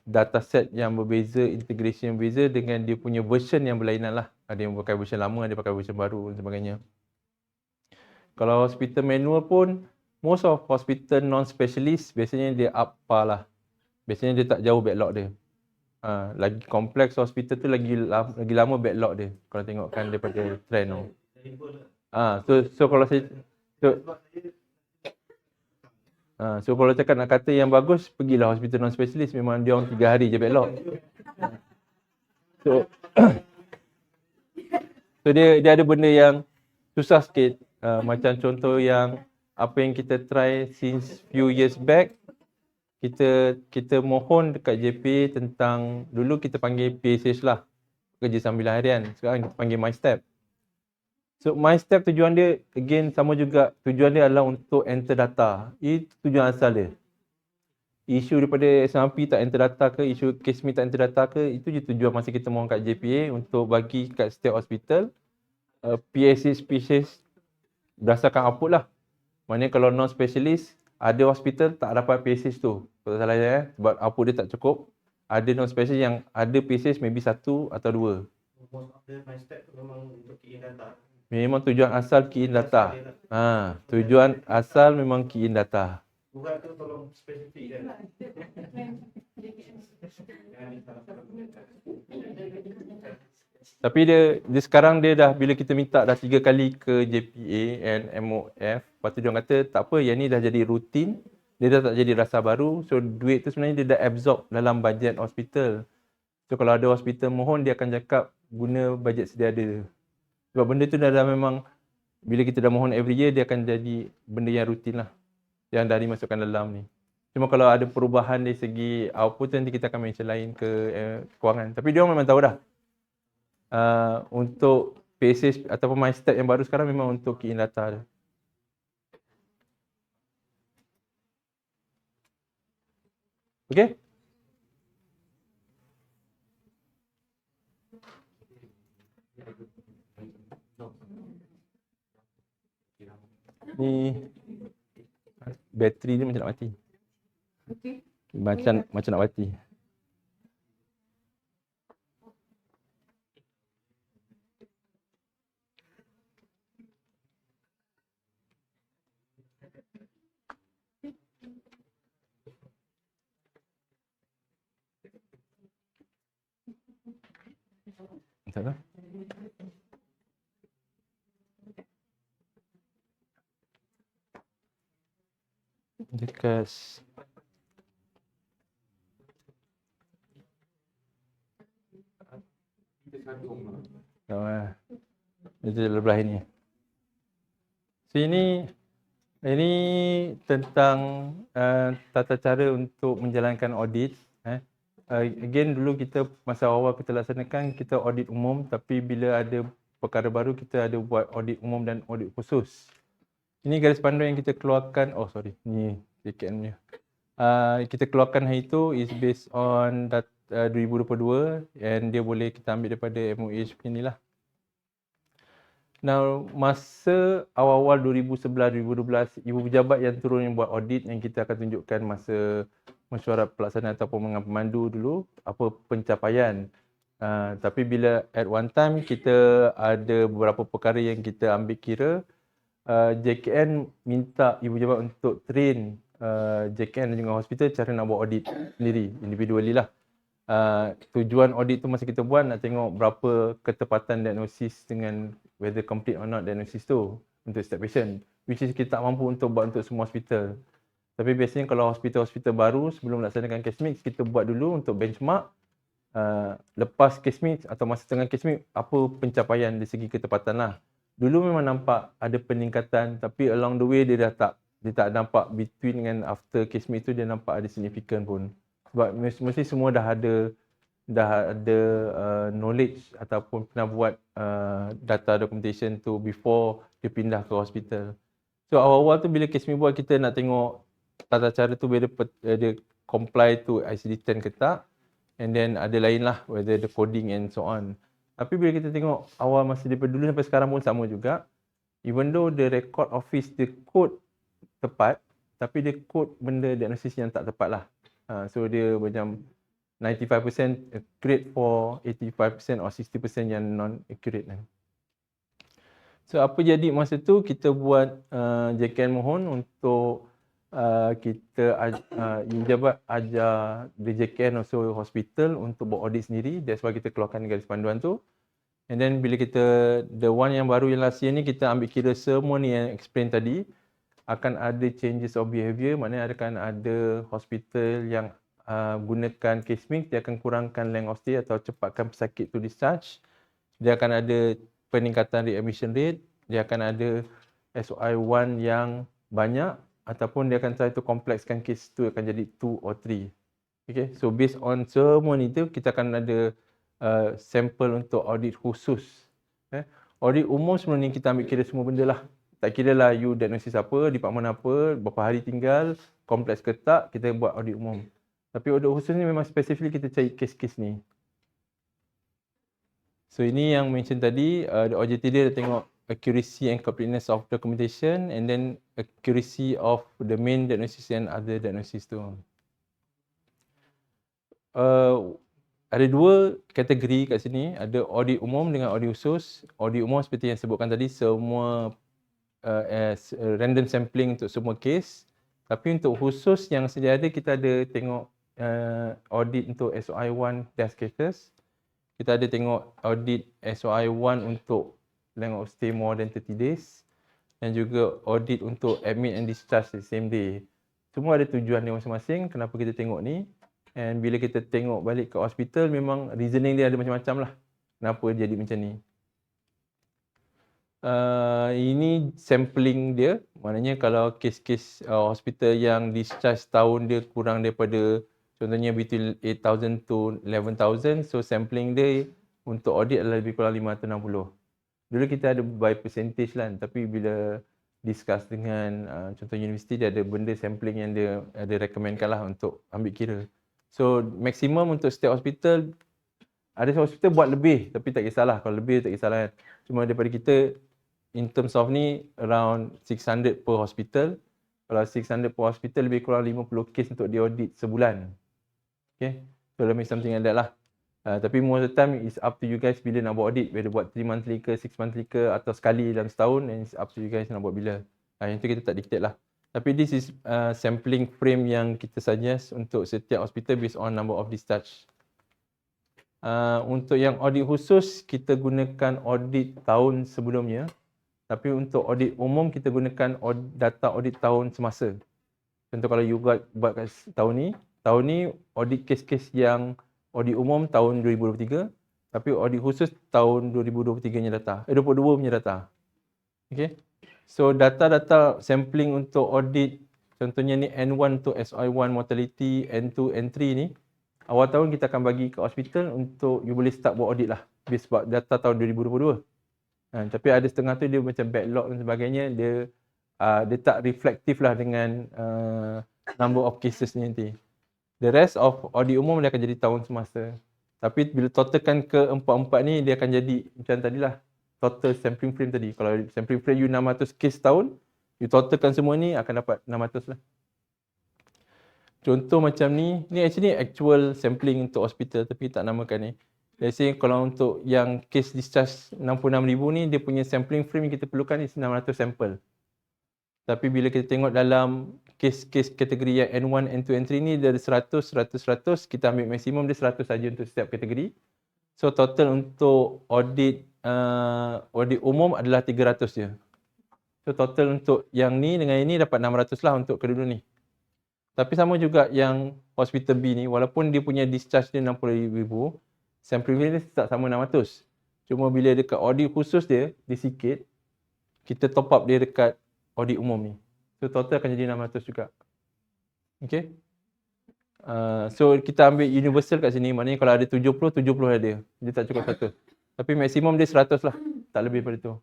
dataset yang berbeza, integration yang berbeza dengan dia punya version yang berlainan lah. Ada yang pakai version lama, ada pakai version baru dan sebagainya. Kalau hospital manual pun, most of hospital non-specialist biasanya dia up par lah. Biasanya dia tak jauh backlog dia. Lagi kompleks hospital tu lagi lama backlog dia. Kalau tengokkan daripada trend tu. So kalau saya so kalau cakap nak kata yang bagus, pergilah hospital non-specialist. Memang dia orang 3 hari je backlog. So dia ada benda yang susah sikit. Macam contoh yang apa yang kita try since few years back, kita mohon dekat JP tentang, dulu kita panggil PSH lah, kerja sambilan harian. Sekarang kita panggil MyStep. So MyStep tujuan dia again sama juga, tujuan dia adalah untuk enter data. Itu tujuan asal dia. Isu daripada SMP tak enter data ke, isu case me tak enter data ke, itu je tujuan masa kita mohon kat JPA untuk bagi kat setiap hospital PSH berdasarkan output lah. Maknanya kalau non-specialist, ada hospital tak dapat PSH tu. Kalau tak salah sebab output dia tak cukup. Ada non-specialist yang ada PSH maybe 1 atau 2. Most of the MyStep tu memang untuk key in data. Memang tujuan asal key in data. Tujuan asal memang key in data. Bukan tu tolong spesifik kan. Tapi dia sekarang dia dah, bila kita minta dah 3 kali ke JPA and MOF, lepas tu dia orang kata tak apa, yang ni dah jadi rutin, dia dah tak jadi rasa baru. So duit tu sebenarnya dia dah absorb dalam bajet hospital. So kalau ada hospital mohon, dia akan cakap guna bajet sedia ada. Sebab benda tu dah memang, bila kita dah mohon every year, dia akan jadi benda yang rutin lah, yang dah dimasukkan dalam ni. Cuma kalau ada perubahan dari segi output, nanti kita akan mention lain ke kewangan. Tapi dia orang memang tahu dah. Untuk PSH ataupun MyStep yang baru sekarang memang untuk key in data. Okay? Ni bateri ni macam nak mati. Macam nak mati. Tak tahu. Dekat itu belah ini. So ini tentang tata cara untuk menjalankan audit. Again dulu kita masa awal kita laksanakan, kita audit umum, tapi bila ada perkara baru kita ada buat audit umum dan audit khusus. Ini garis panduan yang kita keluarkan, ni KKM ni. Kita keluarkan hari itu is based on 2022 and dia boleh kita ambil daripada MOH punya ni lah. Now, masa awal-awal 2011-2012, ibu pejabat yang turun yang buat audit yang kita akan tunjukkan masa mesyuarat pelaksanaan ataupun dengan pemandu dulu, apa pencapaian. Tapi bila at one time kita ada beberapa perkara yang kita ambil kira, JKN minta ibu pejabat untuk train JKN dan juga hospital cara nak buat audit sendiri, individually lah. Tujuan audit tu masa kita buat nak tengok berapa ketepatan diagnosis dengan whether complete or not diagnosis tu untuk setiap patient, which is kita tak mampu untuk buat untuk semua hospital. Tapi biasanya kalau hospital-hospital baru sebelum melaksanakan case mix, kita buat dulu untuk benchmark. Lepas case mix atau masa tengah case mix, apa pencapaian dari segi ketepatan lah. Dulu memang nampak ada peningkatan, tapi along the way dia tak nampak between dengan after case mix tu dia nampak ada significant pun. Sebab mesti semua dah ada knowledge ataupun pernah buat data documentation tu before dia pindah ke hospital. So awal-awal tu bila case ni buat, kita nak tengok tata cara tu whether dia comply to ICD-10 ke tak, and then ada lain lah whether the coding and so on. Tapi bila kita tengok awal masa daripada dulu sampai sekarang pun sama juga, even though the record office dia code tepat, tapi dia code benda diagnosis yang tak tepat lah. So dia macam 95% accurate for 85% or 60% yang non-accurate kan. So apa jadi masa tu, kita buat JKN mohon untuk kita Jabat ajar the JKN also hospital untuk buat audit sendiri. That's why kita keluarkan garis panduan tu. And then bila kita, the one yang baru yang last year ni, kita ambil kira semua ni yang explain tadi, akan ada changes of behaviour, maknanya akan ada hospital yang gunakan case mix, dia akan kurangkan length of stay atau cepatkan pesakit to discharge. Dia akan ada peningkatan readmission rate, dia akan ada SOI 1 yang banyak, ataupun dia akan try to complexkan case tu akan jadi 2 or 3. Okay, so based on semua ni tu, kita akan ada sampel untuk audit khusus. Audit umum sebelum ni kita ambil kira semua benda lah. Tak kira lah you diagnosis apa, department apa, berapa hari tinggal, kompleks ke tak, kita buat audit umum. Tapi audit khusus ni memang spesifik kita cari kes-kes ni. So ini yang mention tadi, OJT dia tengok accuracy and completeness of documentation, and then accuracy of the main diagnosis and other diagnosis tu. Ada dua kategori kat sini, ada audit umum dengan audit khusus. Audit umum seperti yang sebutkan tadi, semua random sampling untuk semua kes. Tapi untuk khusus yang sedia ada, kita ada tengok audit untuk SOI 1 test cases. Kita ada tengok audit SOI 1 untuk length of stay more than 30 days. Dan juga audit untuk admit and discharge the same day. Semua ada tujuan dia masing-masing, kenapa kita tengok ni. And bila kita tengok balik ke hospital, memang reasoning dia ada macam-macam lah. Kenapa jadi macam ni. Ini sampling dia. Maknanya kalau kes-kes hospital yang discharge tahun dia kurang daripada, contohnya between 8,000 to 11,000. So sampling dia untuk audit adalah lebih kurang 560. Dulu kita ada by percentage lah. Tapi bila discuss dengan contoh universiti, dia ada benda sampling yang dia ada recommendkan lah untuk ambil kira. So maksimum untuk setiap hospital, ada hospital buat lebih tapi tak kisahlah, kalau lebih tak kisahlah kan. Cuma daripada kita in terms of ni around 600 per hospital. Kalau 600 per hospital, lebih kurang 50 kes untuk diaudit sebulan. Okay, so let me something like that lah. Tapi most of the time is up to you guys bila nak buat audit, whether buat 3 monthly ke 6 monthly ke atau sekali dalam setahun, and it's up to you guys nak buat bila. Yang tu kita tak dictate lah. Tapi this is sampling frame yang kita suggest untuk setiap hospital based on number of discharge. Untuk yang audit khusus, kita gunakan audit tahun sebelumnya. Tapi untuk audit umum, kita gunakan data audit tahun semasa. Contoh kalau you buat kat tahun ni audit kes-kes yang audit umum tahun 2023. Tapi audit khusus tahun 2023 punya data. 22 punya data. Okay. So data-data sampling untuk audit, contohnya ni N1 untuk SOI 1 mortality, N2, N3 ni, awal tahun kita akan bagi ke hospital untuk you boleh start buat audit lah. Based sebab data tahun 2022. Tapi ada setengah tu dia macam backlog dan sebagainya, dia tak reflektif lah dengan number of cases ni nanti. The rest of audit umum dia akan jadi tahun semasa. Tapi bila totalkan ke empat-empat ni, dia akan jadi macam tadilah. Total sampling frame tadi. Kalau sampling frame you 600 case tahun, you totalkan semua ni akan dapat 600 lah. Contoh macam ni actually actual sampling untuk hospital tapi tak namakan ni. Let's say kalau untuk yang case discharge 66,000 ni, dia punya sampling frame yang kita perlukan is 600 sampel. Tapi bila kita tengok dalam case-case kategori yang N1, N2, N3 ni, dia ada 100, 100, 100. Kita ambil maksimum dia 100 saja untuk setiap kategori. So total untuk audit umum adalah 300 je. So total untuk yang ni dengan ini dapat 600 lah untuk kedua-dua ni. Tapi sama juga yang hospital B ni, walaupun dia punya discharge dia 60,000, sampling dia tak sama 600. Cuma bila dekat audit khusus dia sikit, kita top up dia dekat audit umum ni. So total akan jadi 600 juga. Okay. So kita ambil universal kat sini, maknanya kalau ada 70, 70 ada. Dia tak cukup 100. Tapi maksimum dia 100 lah, tak lebih daripada tu.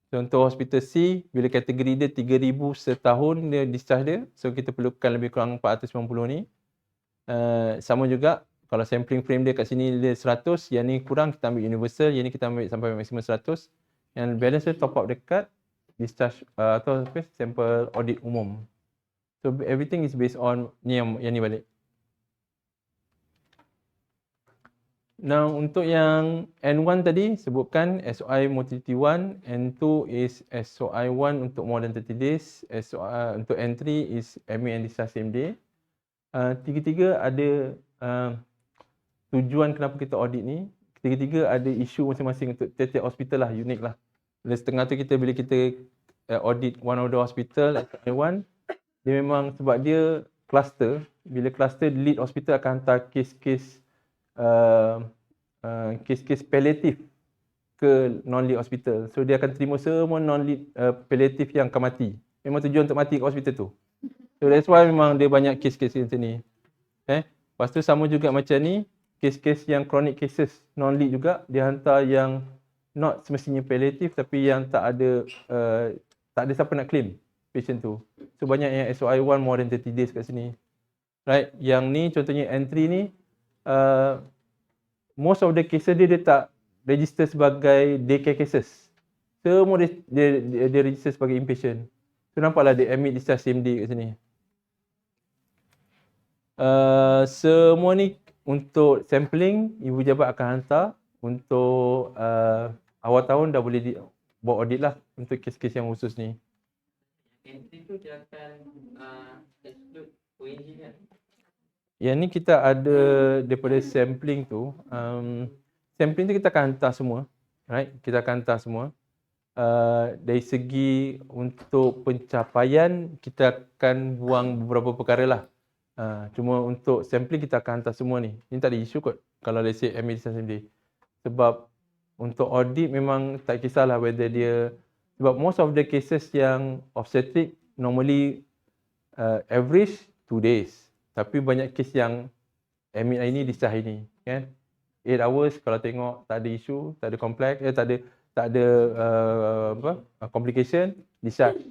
So untuk hospital C, bila kategori dia 3,000 setahun dia discharge dia, so kita perlukan lebih kurang 490 ni. Sama juga, kalau sampling frame dia kat sini dia 100, yang ni kurang kita ambil universal, yang ni kita ambil sampai maksimum 100. Yang balance dia top up dekat discharge atau sampel audit umum. So everything is based on ni yang ni balik. Now untuk yang N1 tadi sebutkan SOI motility 1, N2 is SOI 1 untuk more than 30 days, untuk N3 is admit and discharge same day. Tiga-tiga ada tujuan kenapa kita audit ni. Tiga-tiga ada isu masing-masing untuk tiap-tiap hospital lah, unik lah. Bila setengah tu bila kita audit one of the hospital N1, dia memang sebab dia cluster. Bila cluster, lead hospital akan hantar kes-kes kes-kes palliatif ke non-lead hospital. So dia akan terima semua non-lead palliatif yang akan mati. Memang tujuan untuk mati kat hospital tu. So that's why memang dia banyak kes-kes macam ni. Lepas tu sama juga macam ni, kes-kes yang chronic cases non-lead juga, dia hantar yang not semestinya palliatif tapi yang tak ada siapa nak claim patient tu. So banyak yang SOI 1 more than 30 days kat sini. Right, yang ni contohnya N3 ni, most of the cases dia tak register sebagai daycare cases. Semua dia register sebagai inpatient. So nampaklah dia admit discharge same day kat sini. Semua ni untuk sampling, ibu jabat akan hantar. Untuk awal tahun dah boleh buat audit lah untuk kes-kes yang khusus ni. Entry tu dia akan exclude ONG kan? Yang ni kita ada daripada sampling tu. Sampling tu kita akan hantar semua. Right? Kita akan hantar semua. Dari segi untuk pencapaian, kita akan buang beberapa perkara lah. Cuma untuk sampling kita akan hantar semua ni. Ini tak ada isu kot kalau let's say admit discharge same day. Sebab untuk audit memang tak kisahlah whether dia, sebab most of the cases yang obstetric normally average 2 days. Tapi banyak kes yang admit hari ni, discharge hari ni, kan? 8 hours kalau tengok tak ada isu, tak ada complex, tak ada complication, discharge.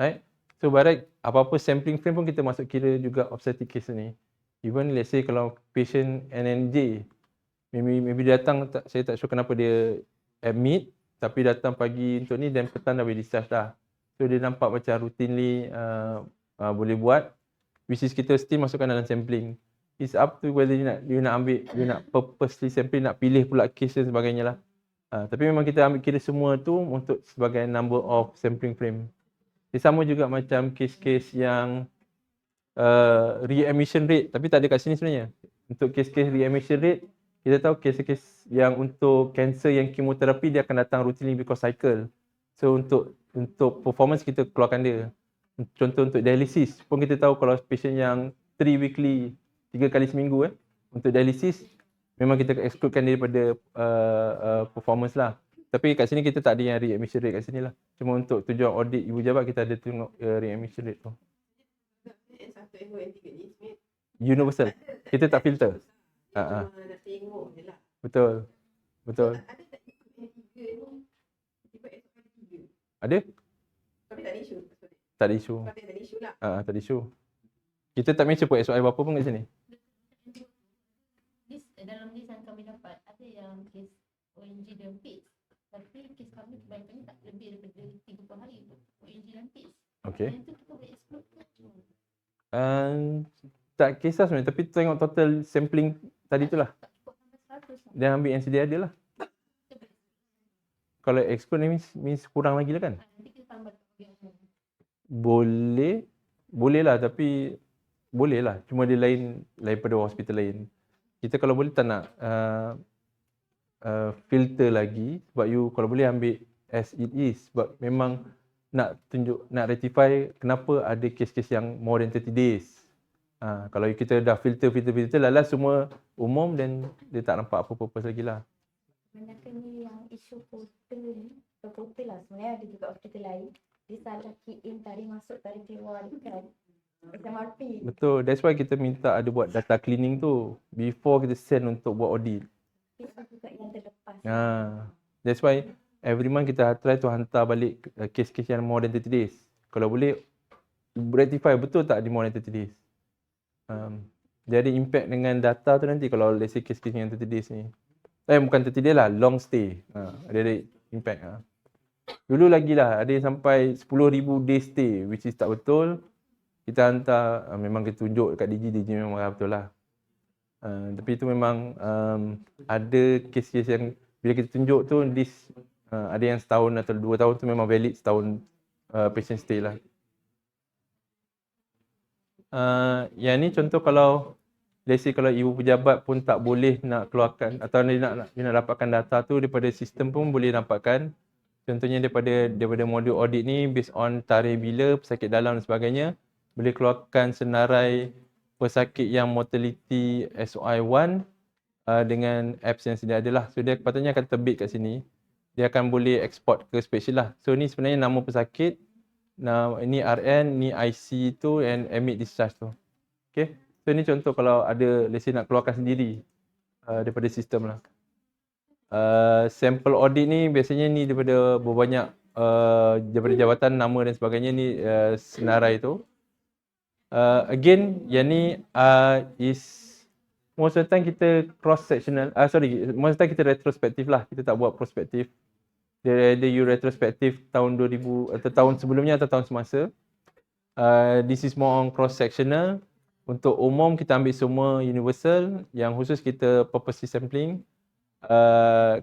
Right? So barat apa-apa sampling frame pun kita masuk kira juga obstetric case ni. Even let's say kalau patient NNJ, maybe dia datang, saya tak sure kenapa dia admit, tapi datang pagi untuk ni dan petang dah boleh discharge dah. So dia nampak macam routinely boleh buat. Which is kita still masukkan dalam sampling. It's up to whether you nak ambil, you nak purposely sampling, nak pilih pula case dan sebagainya lah. Tapi memang kita ambil kira semua tu untuk sebagai number of sampling frame. Dia sama juga macam case-case yang readmission rate, tapi tak ada kat sini sebenarnya. Untuk case-case readmission rate, kita tahu case-case yang untuk cancer yang kemoterapi dia akan datang routinely because cycle. So untuk performance kita keluarkan dia. Contoh untuk dialisis pun kita tahu kalau patient yang 3 weekly, 3 kali seminggu untuk dialisis memang kita excludekan dia daripada performance lah. Tapi kat sini kita tak ada yang readmission rate kat sini lah. Cuma untuk tujuan audit ibu jabat kita ada tengok readmission rate tu. N1, N2, N3 ni sebenarnya Universal. Kita tak filter. cuma nak tengok je lah. Betul. Betul. Ada tak ikut N3 ni, ikut N3? Ada? Tapi tak ada isu. Tak ada isu. Tapi tak ada isu lah. Tak ada isu. Kita tak mention pun SOI berapa pun kat sini. Dalam list yang kami dapat, ada yang kes ONG dan PITS. Tapi kes kami kebanyakannya tak lebih daripada 30 hari untuk ONG dan PITS. Okay. Yang tu kita boleh exclude ke? Tak kisah sebenarnya, tapi tengok total sampling tadi tu lah. Tak cukup sampai 100 lah. Dan ambil yang sedia ada lah. Kalau exclude ni means kurang lagi lah kan? Nanti kita tambah bagian umum. Boleh lah, tapi boleh lah. Cuma dia lain daripada hospital lain. Kita kalau boleh tak nak filter lagi, sebab you kalau boleh ambil as it is, sebab memang nak rectify kenapa ada kes-kes yang more than 30 days. Kalau kita dah filter lalas semua umum, dan dia tak nampak apa purpose lagi lah. Sebenarnya ni yang isu portal ni, portal lah sebenarnya ada juga hospital lain. Dia salah key in tarikh masuk, tarikh keluar dekat SMRP. Betul. That's why kita minta ada buat data cleaning tu before kita send untuk buat audit. Itu juga yang terlepas. That's why every month kita try to hantar balik kes-kes yang more than 30 days. Kalau boleh rectify betul tak di more than 30 days. Jadi impact dengan data tu nanti kalau let's say kes-kes yang 30 days ni. Bukan 30 days lah, long stay. Ada impact. Dulu lagi lah ada yang sampai 10,000 day stay which is tak betul. Kita hantar, memang kita tunjuk dekat DG memang marah betul lah. Tapi itu memang ada kes-kes yang bila kita tunjuk tu ada yang setahun atau 2 tahun tu memang valid setahun patient stay lah. Yang ni contoh kalau let's say kalau ibu pejabat pun tak boleh nak keluarkan atau dia nak dapatkan data tu daripada sistem pun boleh dapatkan. Contohnya daripada modul audit ni based on tarikh bila, pesakit dalam dan sebagainya, boleh keluarkan senarai pesakit yang mortality SOI1 dengan apps yang sedia ada lah. So dia patutnya akan terbit kat sini. Dia akan boleh export ke spreadsheet lah. So ni sebenarnya nama pesakit, ni RN, ni IC tu and admit discharge tu. Okay. So ni contoh kalau ada let's say nak keluarkan sendiri daripada sistem lah. Sample audit ni biasanya ni daripada berbanyak daripada jabatan, nama dan sebagainya ni senarai tu. Again, yang ni is most of the time kita cross sectional, most of the time kita retrospektif lah, kita tak buat prospektif. Dia you retrospektif tahun 2000 atau tahun sebelumnya atau tahun semasa. This is more on cross sectional. Untuk umum kita ambil semua universal, yang khusus kita purposely sampling.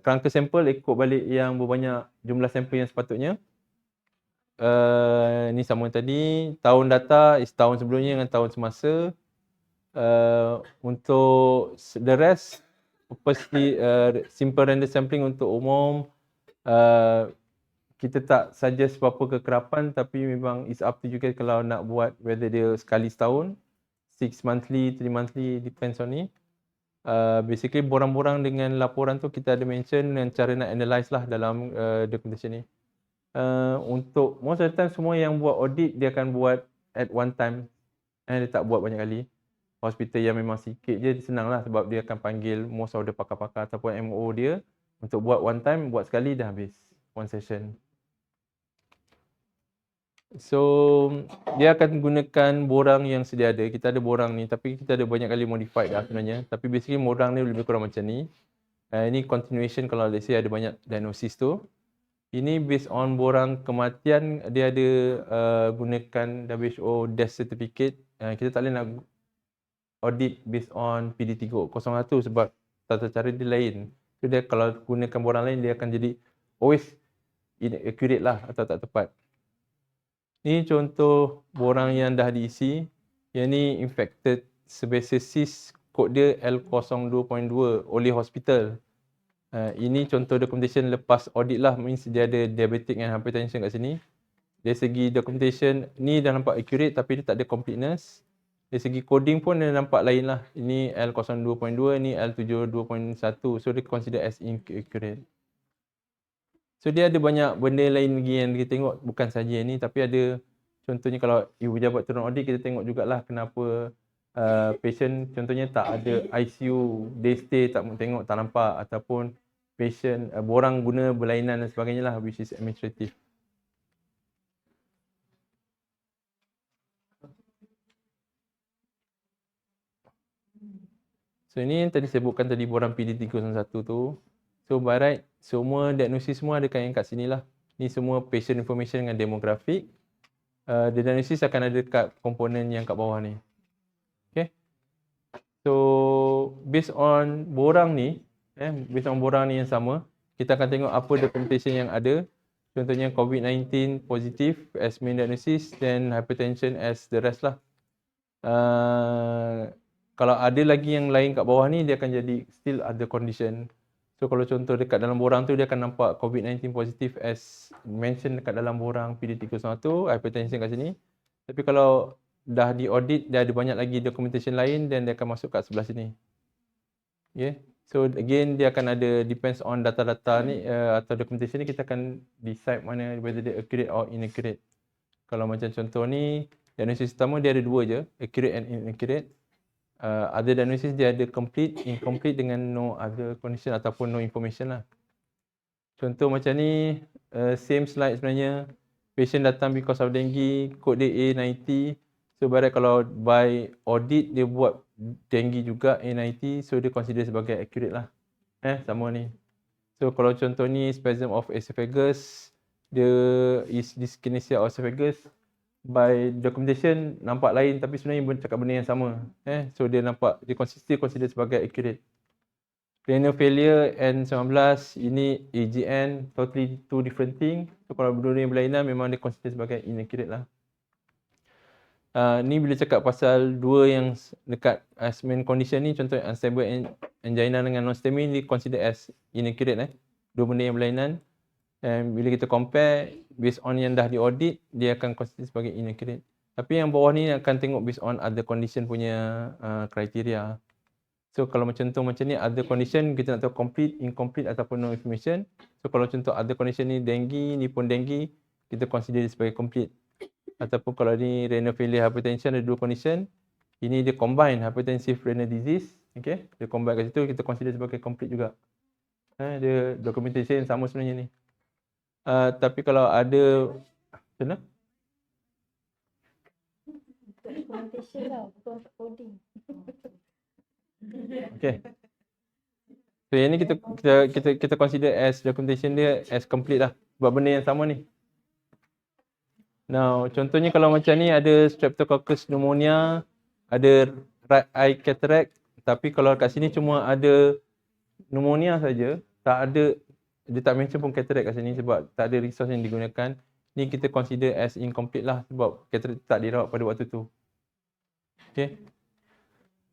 Kerangka sampel ikut balik yang berbanyak jumlah sampel yang sepatutnya. Ni sama tadi, tahun data is tahun sebelumnya dengan tahun semasa. Untuk the rest, purposely simple random sampling untuk umum. Kita tak suggest apa-apa kekerapan, tapi memang it's up to you guys kalau nak buat whether dia sekali setahun, 6 monthly, 3 monthly, depends on ni. Basically borang-borang dengan laporan tu kita ada mention dan cara nak analyse lah dalam documentation ni. Untuk most of the time semua yang buat audit dia akan buat at one time, dia tak buat banyak kali. Hospital yang memang sikit je senang lah sebab dia akan panggil most of the pakar-pakar ataupun MO dia untuk buat one time, buat sekali dah habis one session. So dia akan gunakan borang yang sedia ada. Kita ada borang ni tapi kita ada banyak kali modified dah sebenarnya. Tapi basically borang ni lebih kurang macam ni. Ini continuation kalau let's say ada banyak diagnosis tu. Ini based on borang kematian, dia ada gunakan WHO death certificate. Kita tak boleh nak audit based on PD301 sebab tata cara dia lain. So dia kalau gunakan borang lain dia akan jadi always inaccurate lah atau tak tepat. Ni contoh borang yang dah diisi. Yang ni infected sebaceous kod dia L02.2 oleh hospital. Ini contoh documentation lepas audit lah, means dia ada diabetic and hypertension kat sini. Dari segi documentation ni dah nampak accurate tapi dia tak ada completeness. Dari segi coding pun dia nampak lain lah. Ini L02.2, ni L72.1. So dia consider as inaccurate. So dia ada banyak benda lain lagi yang kita tengok, bukan saja ni tapi ada contohnya kalau ibu pejabat turun audit kita tengok jugalah kenapa patient contohnya tak ada ICU, day stay tak tengok, tak nampak ataupun patient borang guna berlainan dan sebagainya lah which is administrative. So ini yang tadi saya sebutkan tadi borang PD301 tu. So by right, semua diagnosis semua ada yang kat sini lah. Ni semua patient information dengan demographic. The diagnosis akan ada kat komponen yang kat bawah ni. Okay. So based on borang ni, based on borang ni yang sama, kita akan tengok apa documentation yang ada. Contohnya COVID-19 positif as main diagnosis, then hypertension as the rest lah. Kalau ada lagi yang lain kat bawah ni, dia akan jadi still ada condition. So kalau contoh dekat dalam borang tu dia akan nampak COVID-19 positif as mention dekat dalam borang PD301, hypertension kat sini. Tapi kalau dah di audit dia ada banyak lagi documentation lain dan dia akan masuk kat sebelah sini. Okay. So again dia akan ada depends on data-data ni atau documentation ni kita akan decide mana whether dia accurate or inaccurate. Kalau macam contoh ni Diagnosis pertama dia ada dua je, accurate and inaccurate. Other diagnosis dia ada complete, incomplete dengan no other condition ataupun no information lah. Contoh macam ni, same slide sebenarnya. Patient datang because of dengue, kod dia A90. So barat kalau by audit dia buat dengue juga A90, so dia consider sebagai accurate lah. Sama ni. So kalau contoh ni spasm of esophagus, dia is dyskinesia of esophagus. By documentation nampak lain tapi sebenarnya cakap benda yang sama. So dia nampak, dia consider sebagai accurate. Renal failure N19, ini AGN, totally two different thing. So kalau benda yang berlainan memang dia consider sebagai inaccurate lah. Ni bila cakap pasal dua yang dekat as main condition ni, contoh unstable angina dengan non-STEMI ni consider as inaccurate. Dua benda yang berlainan. And bila kita compare based on yang dah di audit, dia akan consider sebagai inaccurate. Tapi yang bawah ni akan tengok based on other condition punya kriteria. So kalau macam ni other condition kita nak tahu complete, incomplete ataupun no information. So kalau contoh other condition ni dengue, ni pun dengue, kita consider dia sebagai complete. Ataupun kalau ni renal failure hypertension, ada dua condition. Ini dia combine hypertensive renal disease, okay? Dia combine kat situ, kita consider sebagai complete juga. Dia documentation sama sebenarnya ni. Tapi kalau ada macam mana? Documentation lah, bukan coding. Okay. So yang ni kita consider as documentation dia as complete lah. Sebab benda yang sama ni. Now, contohnya kalau macam ni ada Streptococcus pneumonia, ada right eye cataract, tapi kalau kat sini cuma ada pneumonia saja, tak ada, dia tak mention pun cataract kat sini sebab tak ada resource yang digunakan. Ni kita consider as incomplete lah sebab cataract tak dirawat pada waktu tu. Okay.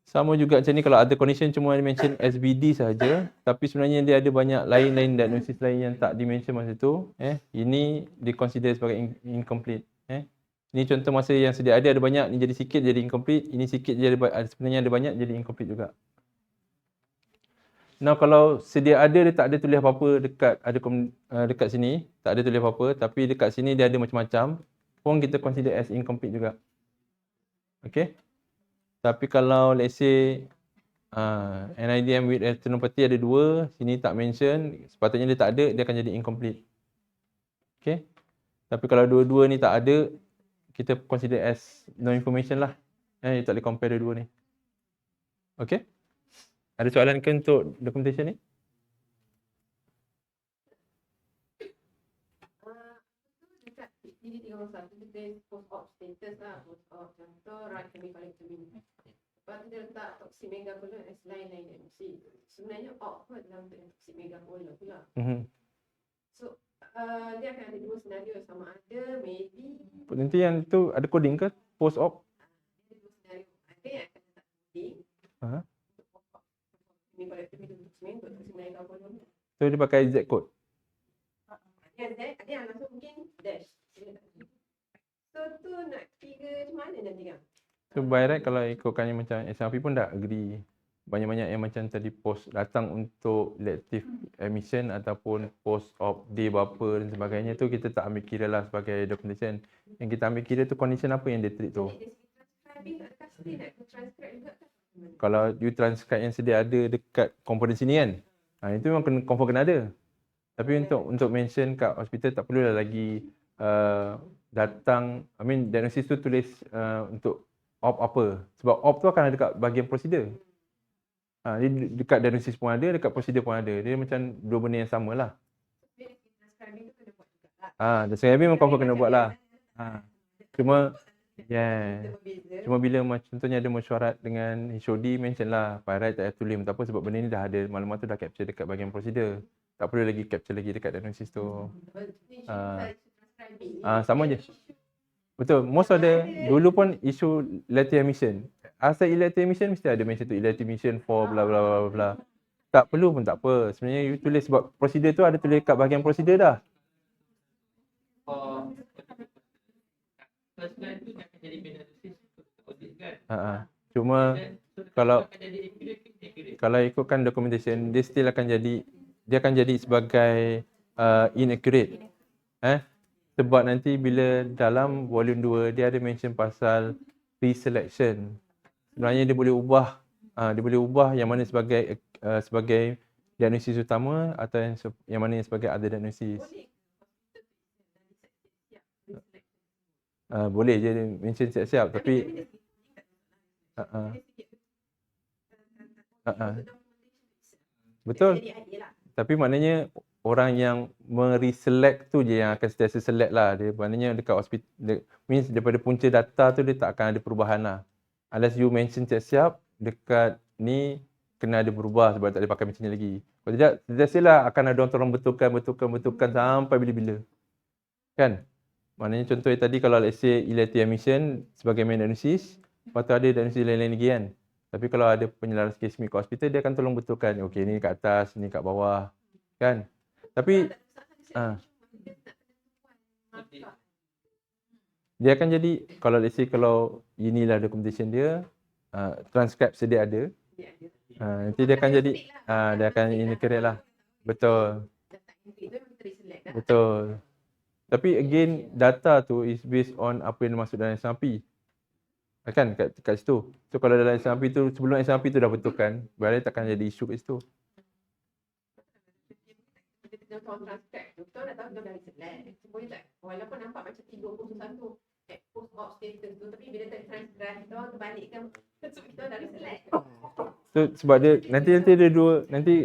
Sama juga macam ni kalau ada condition cuma mention SBD saja, tapi sebenarnya dia ada banyak lain-lain diagnosis lain yang tak di-mention masa tu. Ini di consider sebagai incomplete. Ini contoh masa yang sedia ada banyak, ni jadi sikit jadi incomplete, ini sikit jadi sebenarnya ada banyak jadi incomplete juga. Now kalau sedia ada dia tak ada tulis apa-apa dekat sini, tak ada tulis apa-apa, tapi dekat sini dia ada macam-macam, pun kita consider as incomplete juga. Okay. Tapi kalau let's say NIDM with retinopathy ada dua, sini tak mention, sepatutnya dia tak ada, dia akan jadi incomplete. Okay. Tapi kalau dua-dua ni tak ada, kita consider as no information lah. You tak boleh compare dua-dua ni. Okay. Ada soalan ke untuk documentation ni? Dekat PD301 tu dia post-op status lah, post-op contoh right hemicolectomy. Lepas tu dia letak toxic megacolon as line MC. Sebenarnya op pun dalam bentuk toxic megacolon pula. So dia akan ada dua senario, sama ada maybe Nanti yang tu ada coding ke post-op? ada dua senario. Ada yang akan letak coding untuk post-op hemicolectomy untuk toxic megacolon. So dia pakai Z code. Ada yang langsung mungkin dash. So tu nak kira macam mana nanti kan? So by right kalau ikutkan yang macam SRP pun dah agree. Banyak-banyak yang macam tadi post datang untuk elective admission ataupun post op day berapa dan sebagainya tu kita tak ambil kira lah sebagai documentation. Yang kita ambil kira tu condition apa yang dia treat tu. Transcribing tak adakah still nak transcribe juga kan? Kalau you transcribe yang sedia ada dekat komponen sini kan, itu memang confirm kena ada. Tapi untuk mention kat hospital tak perlulah lagi datang, diagnosis tu tulis untuk op apa. Sebab op tu akan ada dekat bahagian prosedur. Dia dekat diagnosis pun ada, dekat prosedur pun ada. Dia macam dua benda yang sama lah. Transcribing tu kena buat juga lah. Transcribing memang confirm kena buat lah. Cuma Berbeza. Cuma bila contohnya ada mesyuarat dengan HOD, mention lah by right tak payah tulis tak apa sebab benda ni dah ada, maklumat tu dah capture dekat bahagian prosedur. Tak perlu lagi capture lagi dekat diagnosis tu. Sama je. Betul. Most of the dulu pun isu elective admission. Asal elective admission mesti ada mention tu elective admission for bla bla bla bla. Tak perlu pun tak apa. Sebenarnya you tulis sebab prosedur tu ada tulis kat bahagian prosedur dah. First line tu akan jadi diagnosis audit kan. Cuma kalau ikutkan documentation dia still akan jadi, dia akan jadi sebagai inaccurate. Sebab nanti bila dalam volume 2 dia ada mention pasal reselection. Sebenarnya dia boleh ubah yang mana sebagai diagnosis utama atau yang mana yang sebagai other diagnosis. Boleh je dia mention siap-siap tapi betul. Tapi maknanya orang yang mereselect tu je yang akan sentiasa select lah. Dia maknanya dekat hospital, means daripada punca data tu dia tak akan ada perubahan lah. Unless you mention siap-siap dekat ni kena ada berubah sebab tak boleh pakai macam ni lagi. Kalau tidak, sentiasalah akan ada orang betulkan sampai bila-bila. Kan? Maknanya contoh tadi kalau let's say elective admission sebagai main diagnosis, lepas tu ada diagnosis lain-lain lagi kan. Tapi kalau ada penyelaras kesmik kat hospital, dia akan tolong betulkan. Okey, ni kat atas, ni kat bawah. Kan? Tapi dia akan jadi, kalau let's say kalau inilah documentation dia, transcript sedia ada. Nanti dia akan jadi, dia akan inaccurate lah. Betul. Betul. Tapi again, data tu is based on apa yang masuk dalam SNP. Kan kat situ. So kalau dalam SNP tu, sebelum SNP tu dah betulkan, berarti takkan jadi isu kat situ. Kita tahu transcript tu, kita dah tahu kita dah select. Boleh tak? Walaupun nampak macam 31 post op status tu, tapi bila tak transcribe, kita orang terbalikkan. So kita dah select. So sebab dia nanti ada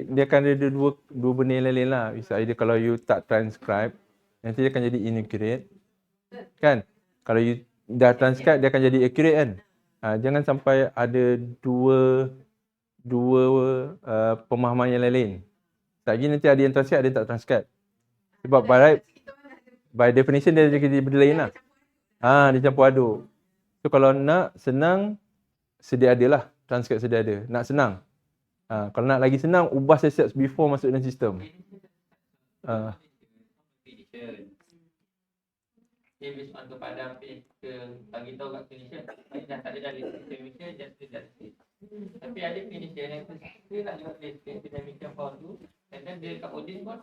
dia akan ada dua benda yang lain lah. Misalnya kalau you tak transcribe, nanti dia akan jadi inaccurate. Kan? Kalau you dah transcribe, dia akan jadi accurate kan? Jangan sampai ada dua pemahaman yang lain-lain. Lagi nanti ada yang transcribe, ada yang tak transcribe. Sebab by definition dia jadi benda lain lah. Dia campur aduk. So kalau nak senang, sedia ada lah. Transcribe sedia ada. Nak senang. Kalau nak lagi senang, ubah siap-siap before masuk dalam sistem. Dia based on kepada apa yang kita bagi tahu kat clinician, dah tak ada dari clinician, just tidak. Tapi ada clinician yang dia nak buat dynamic form tu, and then dia kat audit pun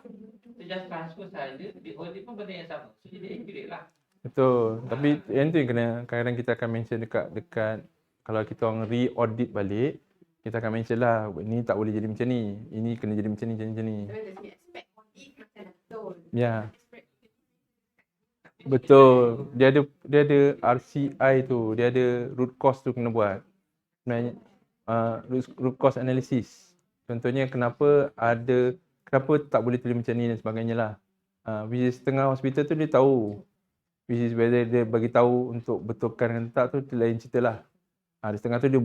dia just transfer saja, di audit pun benda yang sama. So jadi accurate lah. Betul. Tapi yang tu yang kadang-kadang kita akan mention dekat kalau kita orang re-audit balik, kita akan mention lah, ni tak boleh jadi macam ni, ini kena jadi macam ni. Ya. Betul. Dia ada RCI tu, dia ada root cause tu kena buat. Sebenarnya root cause analysis. Contohnya kenapa tak boleh tulis macam ni dan sebagainya lah. Which is setengah hospital tu dia tahu. Which is whether dia bagi tahu untuk betulkan atau tak tu lain cerita lah. Di setengah tu dia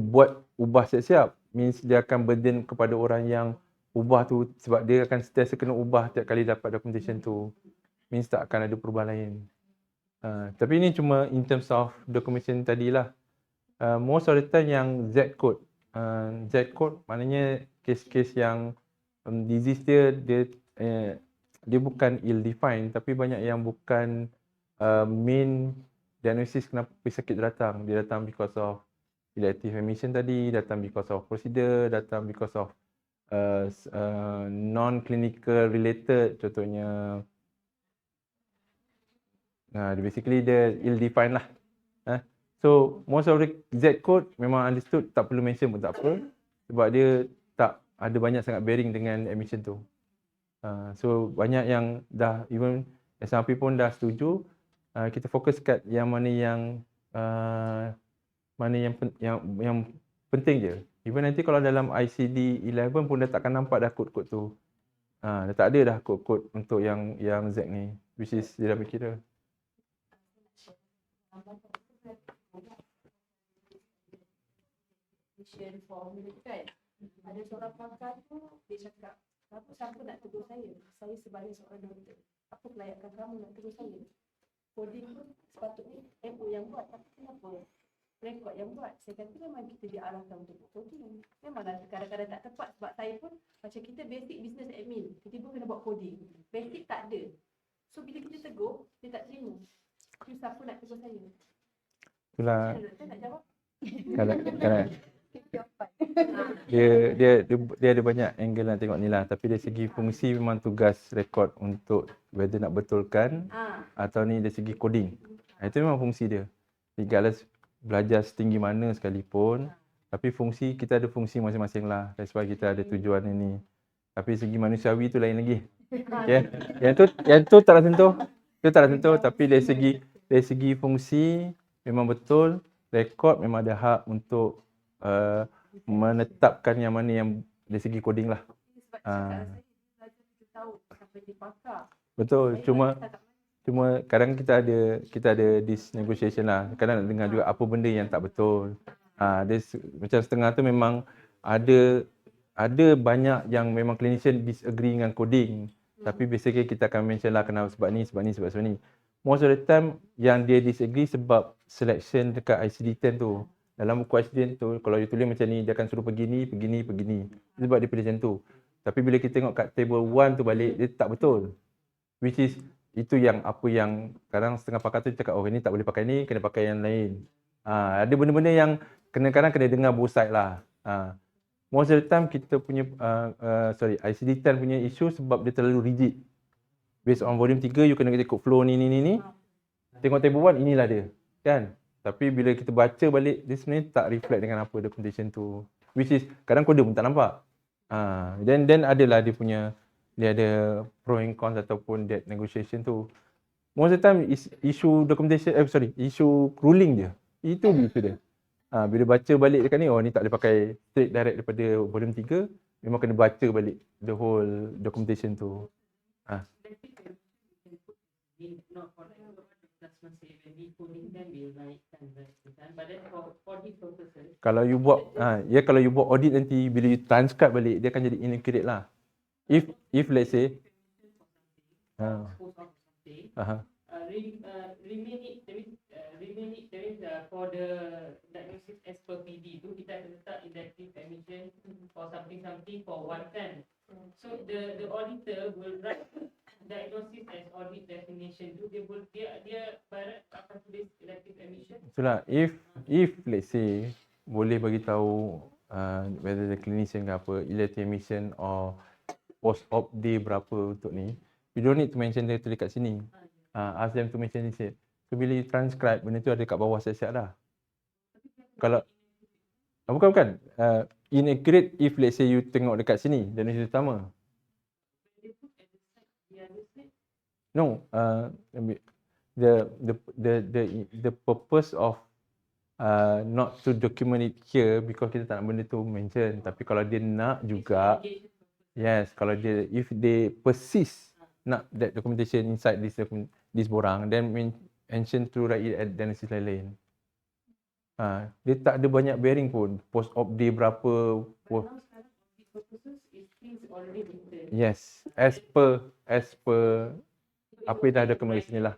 ubah siap-siap. Means dia akan burden kepada orang yang ubah tu sebab dia akan sentiasa kena ubah tiap kali dapat documentation tu. Means tak akan ada perubahan lain. Tapi ini cuma in terms of documentation tadilah. Most of the time yang Z code. Z code maknanya kes-kes yang disease dia bukan ill defined tapi banyak yang bukan main diagnosis kenapa pesakit datang. Dia datang because of elective admission tadi, datang because of procedure, datang because of non-clinical related, contohnya basically dia ill-defined lah. So most of the Z code memang understood, tak perlu mention pun tak apa. Sebab dia tak ada banyak sangat bearing dengan admission tu. So banyak yang dah, even SNP pun dah setuju. Kita fokus kat yang mana yang penting je. Even nanti kalau dalam ICD-11 pun dah takkan nampak dah kod-kod tu. Dah tak ada dah kod-kod untuk yang Z ni. Which is dia dah berkira. Form dia kan. Ada seorang pakar tu, dia cakap, siapa nak tegur saya? Saya sebagai seorang doktor. Apa kelayakan kamu nak tegur saya? Coding pun sepatutnya MO yang buat, tapi kenapa rekod yang buat? Saya kata memang kita diarahkan untuk buat coding. Memanglah kadang-kadang tak tepat sebab saya pun macam kita basic business admin, tiba-tiba kena buat coding. Basic tak ada. So bila kita tegur, dia tak terima. So siapa nak tegur saya? Itulah. Saya nak jawab. Kadang Dia ada banyak angle nak tengok ni lah. Tapi dari segi fungsi memang tugas rekod untuk whether nak betulkan atau ni dari segi coding. Itu memang fungsi dia. Regardless belajar setinggi mana sekalipun, tapi fungsi kita ada fungsi masing-masing lah. That's why kita ada tujuan ini. Tapi segi manusiawi tu lain lagi. Okay. Yang tu tak nak sentuh. Itu tak nak sentuh, tapi dari segi fungsi memang betul, rekod memang ada hak untuk menetapkan yang mana yang dari segi coding lah. Sebab cakap saya belajar 7 tahun sampai dia pakar. Betul, Saya cuma belajar tak kadang kita ada this negotiation lah. Kadang nak dengar juga apa benda yang tak betul. Macam setengah tu memang ada banyak yang memang clinician disagree dengan coding. Tapi basically kita akan mention lah kenapa sebab ni. Most of the time yang dia disagree sebab selection dekat ICD-10 tu. Dalam buku ICD-10 tu, kalau dia tulis macam ni, dia akan suruh pergi ni. Sebab dia pilih macam tu. Tapi bila kita tengok kat table 1 tu balik, dia tak betul. Which is, itu yang apa yang kadang setengah pakar tu cakap, oh ini tak boleh pakai ni, kena pakai yang lain. Ada benda-benda yang kadang-kadang kena dengar both side lah. Most of the time kita punya, ICD-10 punya isu sebab dia terlalu rigid. Based on volume 3, you kena ikut flow ni. Tengok table 1, inilah dia. Kan? Tapi bila kita baca balik, dia sebenarnya tak reflect dengan apa documentation tu. Which is, kadang kode pun tak nampak. Then adalah dia ada pro and cons ataupun that negotiation tu. Most of the time, isu documentation, isu ruling je. Itu dia. Bila baca balik dekat ni, oh ni tak boleh pakai straight direct daripada volume 3, memang kena baca balik the whole documentation tu. Not for customer say when we coding them we write and but then for audit purposes. Kalau you buat audit nanti, bila you transcribe balik, dia akan jadi inaccurate lah. If let's say for the diagnosis as per PD tu kita akan letak inductive emission or something for 110. So the auditor will write diagnosis as audit definition tu, dia barat akan tulis elective emission. Itulah, if let's say boleh bagi tahu whether the clinician ke apa, elective emission or post-op day berapa untuk ni, you don't need to mention dia tulis kat sini. Ask them to mention this. So bila you transcribe, benda tu ada kat bawah siap-siap dah. Kalau bukan inaccurate if let's say you tengok dekat sini, dan itu utama. No, the purpose of not to document it here because kita tak nak benda tu mention. Tapi kalau dia nak juga, yes, kalau if they persist nak that documentation inside this borang, then mention to write it at diagnosis lain. Dia tak ada banyak bearing pun. Post op day berapa. Yes, as per apa yang dah ada kemarin sini lah.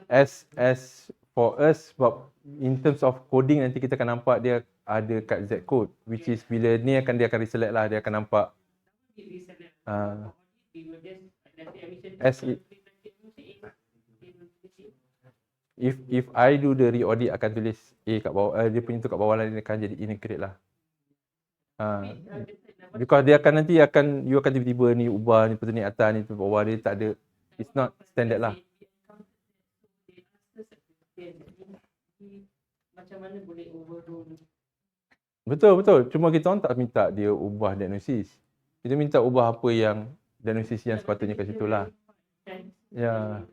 As for us, sebab in terms of coding nanti kita akan nampak dia ada kat Z code, which is bila ni dia akan reselect lah, dia akan nampak as it, if I do the re-audit akan tulis A kat bawah, dia punya tu kat bawah lah, dia akan jadi inaccurate lah. Because dia akan you akan tiba-tiba ni ubah ni lepas ni atas ni bawah, dia tak ada, it's not standard lah. Macam mana boleh overrule? Betul. Cuma kita orang tak minta dia ubah diagnosis. Kita minta ubah apa yang diagnosis yang sepatutnya kat situ lah. Ya.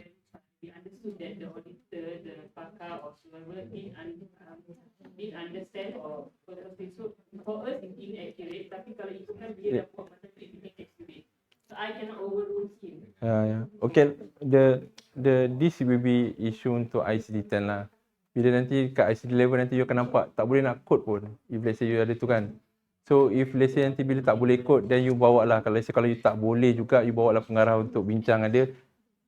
We understood that the auditor, the pakar or whoever didn't understand or so for us it's inaccurate, tapi kalau itu kan dia dah buat macam tu it's accurate. So I cannot overrule him. Okay, this will be issue untuk ICD-10 lah. Bila nanti kat ICD level nanti you akan nampak tak boleh nak code pun. If let's say you ada tu kan. So if let's say nanti bila tak boleh code, then you bawa lah. Kalau you tak boleh juga, you bawa lah pengarah untuk bincang dengan dia.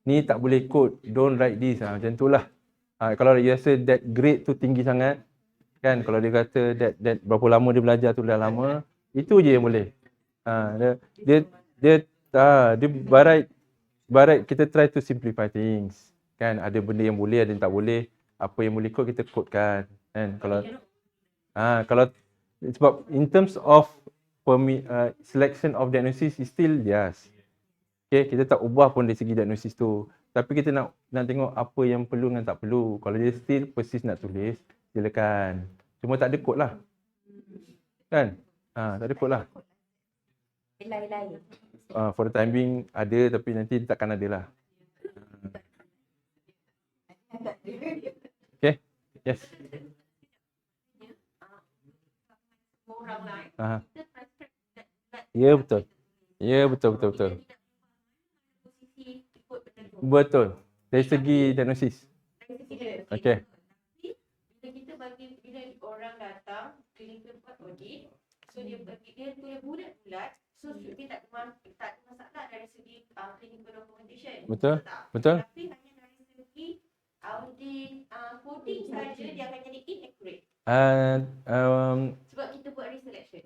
Ni tak boleh code, don't write this. Macam tu lah. Kalau you rasa that grade tu tinggi sangat, kan, kalau dia kata that berapa lama dia belajar tu dah lama, itu je yang boleh. Dia barat kita try to simplify things. Kan, ada benda yang boleh, ada yang tak boleh. Apa yang boleh code kita codekan. Kan, kalau Kalau sebab in terms of selection of diagnosis is still yes. Okay, kita tak ubah pun dari segi diagnosis tu. Tapi kita nak tengok apa yang perlu dan tak perlu. Kalau dia still persist nak tulis, silakan. Cuma tak ada kod lah. Kan? Tak ada kod lah. Lain-lain. For the time being ada, tapi nanti takkan ada lah. Okay, yes. Orang lain, Aha. kita transcribe that Ya, betul. Ya, betul. posisi ikut benda tu. Betul. Dari segi diagnosis. Dari segi dia. Okay. Tapi bila kita bagi, bila orang datang, clinical buat audit, so dia bagi, dia tulis bulat-bulat, so dia tak ada masalah dari segi clinical documentation. Betul. tak? Betul. Tapi hanya dari segi audit coding saja dia akan jadi inaccurate. Sebab kita buat reselection.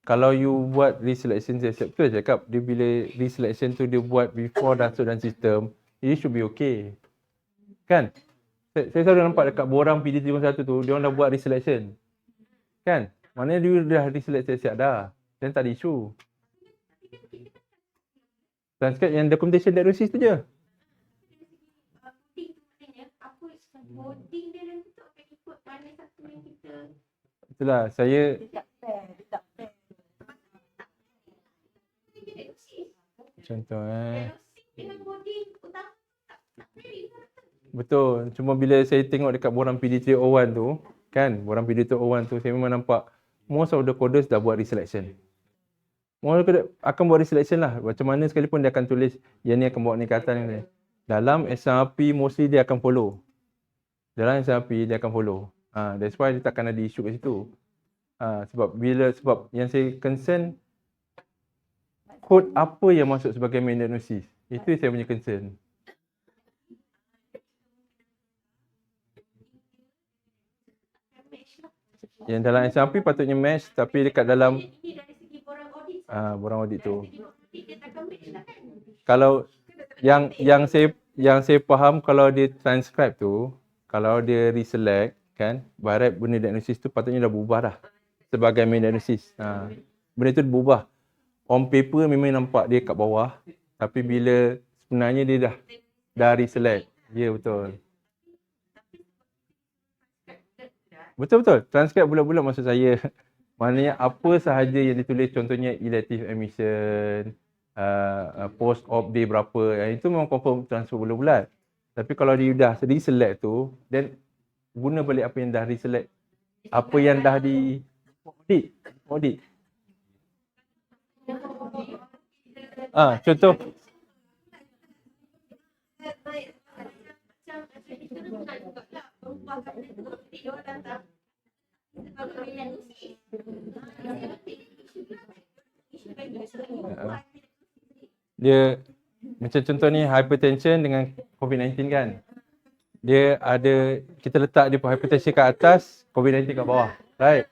Kalau you buat reselection, saya betul cakap, dia bila reselection tu dia buat before masuk dalam sistem, it should be okay. Kan? Saya selalu nampak dekat borang PD31 tu, dia orang dah buat reselection. Kan? Maknanya dia dah reselect siap dah. Dan tak ada isu. Transcript yang documentation diagnosis tu je. Coding tu maknanya apa coding dia nanti tu akan ikut mana satu yang kita Itulah, saya Dia tak fair. diagnosis. contoh Diagnosis dengan coding utama tak very. betul. Cuma bila saya tengok dekat borang PD301 tu, kan, borang PD301 tu, saya memang nampak most of the coders dah buat reselection. Most akan buat reselection lah. Macam mana sekalipun dia akan tulis yang ni akan bawa ni ke atas ni. Dalam SRP mostly dia akan follow. Dalam SRP dia akan follow. That's why dia takkan ada isu kat situ. Sebab yang saya concern kod apa yang masuk sebagai main diagnosis. Itu yang saya punya concern. Yang dalam SRP patutnya match, tapi dekat dalam Ini dari segi borang audit. borang audit tu. Dari segi audit dia takkan match lah kan. Kalau yang saya faham, kalau dia transcribe tu, kalau dia reselect kan, by right benda diagnosis tu patutnya dah berubah dah sebagai main diagnosis. Benda tu berubah. On paper memang nampak dia kat bawah, tapi bila sebenarnya dia dah reselect. Ya, betul. Betul. Transcribe bulat-bulat maksud saya. Maknanya apa sahaja yang ditulis, contohnya elective admission, post-op day berapa, yang itu memang confirm transfer bulat-bulat. Tapi kalau dia dah reselect tu, then guna balik apa yang dah reselect. Apa yang dah di audit. Contoh. Dia macam contoh ni hypertension dengan COVID-19 kan. Dia ada, kita letak dia hypertension kat atas, COVID-19 kat bawah. Right?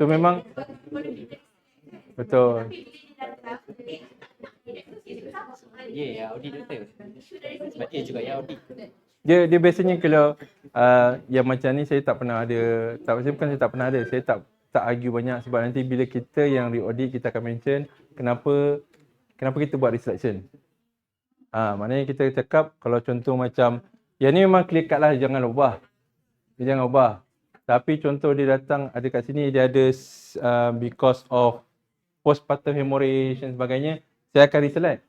So memang betul. Ya, audit betul. Sebab dia juga yang audit. Dia biasanya kalau yang macam ni saya tak pernah ada, bukan saya tak pernah ada, saya tak argue banyak sebab nanti bila kita yang re-audit kita akan mention kenapa kita buat reselection. Maknanya kita cakap kalau contoh macam yang ni memang clear cut lah, jangan ubah. Dia jangan ubah. Tapi contoh dia datang ada kat sini, dia ada because of postpartum hemorrhage dan sebagainya, saya akan reselect.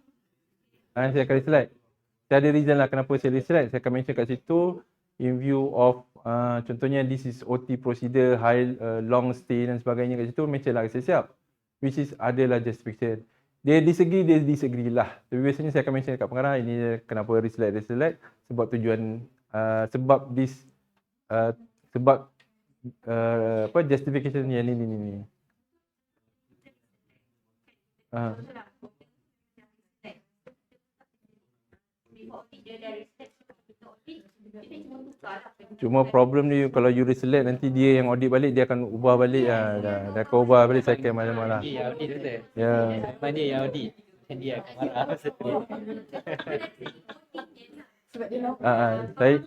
Saya ada reason lah kenapa saya reselect. Saya akan mention kat situ in view of contohnya this is OT procedure, high long stay dan sebagainya, kat situ mention lah saya siap. Which is adalah justification. Dia disagree lah. Tapi biasanya saya akan mention kat pengarah ini kenapa reselect sebab tujuan sebab justification yang ni. Cuma problem ni kalau you reselect nanti dia yang audit balik, dia akan ubah balik dah akan ubah balik second malam-malam. Dia yang audit betul. Ya. Memang dia yang audit. Dan dia akan marah masa tu. Sebab dia nampak. Saya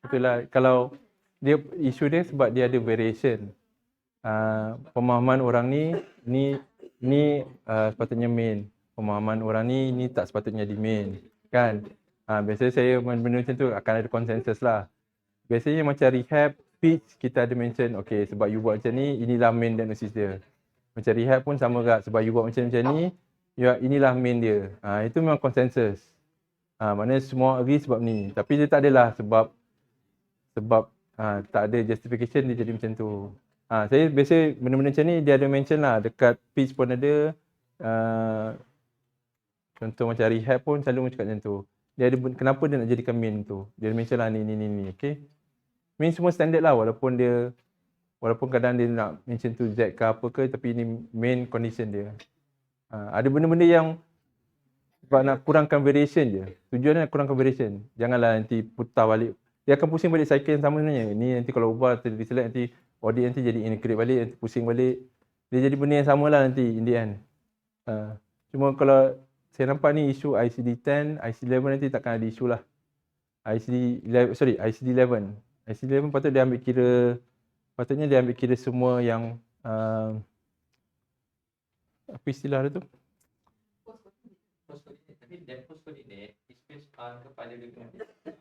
Itulah kalau dia isu dia sebab dia ada variation. Pemahaman orang ni sepatutnya main. Pemahaman orang ni tak sepatutnya di main, kan? Biasanya saya benda macam tu akan ada consensus lah. Biasanya macam rehab, pitch kita ada mention, okay sebab you buat macam ni, inilah main diagnosis dia. Macam rehab pun sama juga, sebab you buat macam ni, inilah main dia. Itu memang consensus. Maknanya semua agree sebab ni. Tapi dia tak adalah sebab tak ada justification dia jadi macam tu. Saya biasa benda-benda macam ni dia ada mention lah, dekat pitch pun ada. Contoh macam rehab pun selalu cakap macam tu. Dia ada kenapa dia nak jadikan main tu. Dia mention lah ni, okay. Main semua standard lah, walaupun kadang dia nak mention tu Z ke apa ke, tapi ini main condition dia. Ada benda-benda yang sebab nak kurangkan variation je. Tujuannya nak kurangkan variation. Janganlah nanti putar balik. Dia akan pusing balik cycle yang sama sebenarnya. Ni nanti kalau ubah, select nanti audit nanti jadi integrate balik, nanti pusing balik. Dia jadi benda yang sama lah nanti in the end. Cuma kalau saya nampak ni isu ICD-10, ICD-11 nanti takkan ada isu lah. ICD-11. ICD-11 patutnya dia ambil kira semua yang apa istilah dia tu? Post-coordinate is based on kepada documentation.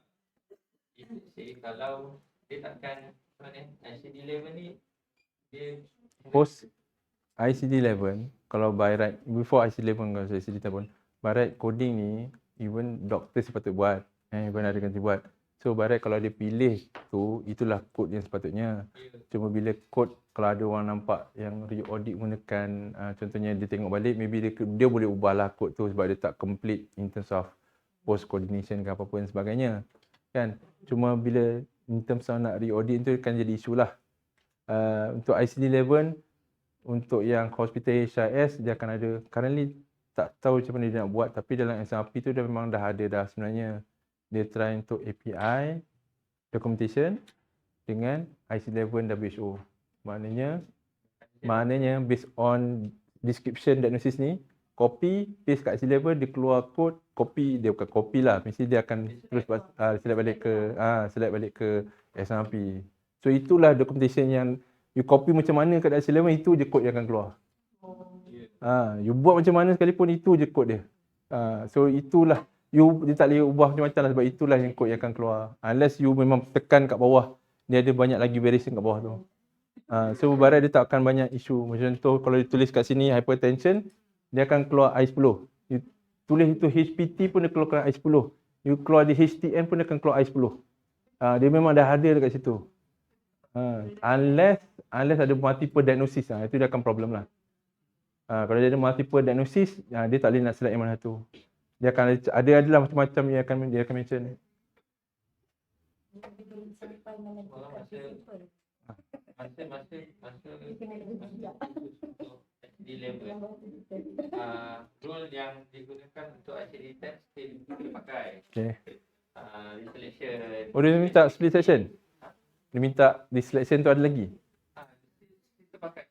Itu say kalau dia takkan ICD-11 ni dia Post ICD-11, kalau by right, before ICD-11 kalau ICD-10 pun, by right coding ni, even doktor sepatutnya buat, even ada ganti buat. So by right kalau dia pilih tu, itulah kod yang sepatutnya. Cuma bila kod, kalau ada orang nampak yang re-audit gunakan, contohnya dia tengok balik, maybe dia boleh ubahlah kod tu sebab dia tak complete in terms of post coordination ke apa-apa dan sebagainya. Kan? Cuma bila in terms of nak re-audit tu kan jadi isu lah. Untuk ICD-11, untuk yang hospital HIS, dia akan ada, currently tak tahu macam mana dia nak buat, tapi dalam SRP tu dia memang dah ada dah sebenarnya. Dia try untuk API, documentation dengan ICD-11 WHO. Maknanya based on description diagnosis ni, copy, paste kat ICD-11, dia keluar code, copy, dia bukan copy lah, mesti dia akan terus select balik ke SRP. So itulah documentation yang you copy macam mana kat ICD-11, itu je kod yang akan keluar. You buat macam mana sekalipun, itu je kod dia. So itulah, dia tak boleh ubah macam-macam lah, sebab itulah yang kod yang akan keluar. Unless you memang tekan kat bawah, dia ada banyak lagi variation kat bawah tu. So barat dia tak akan banyak isu. Macam contoh kalau ditulis kat sini hypertension, dia akan keluar I10. You tulis itu HPT pun dia keluar I10. You keluar di HTN pun dia akan keluar I10. Dia memang dah ada dekat situ. Unless ada multiple diagnosis, itu dia akan problem lah. Kalau dia ada multiple diagnosis, dia tak boleh nak select yang mana satu. Dia akan adalah macam-macam dia akan mention. Masa ICD-11, rule yang digunakan untuk ICD-10 still dipakai. Okay. Selection. Oh, dia minta split session? Dia minta di selection tu ada lagi? Kita pakai.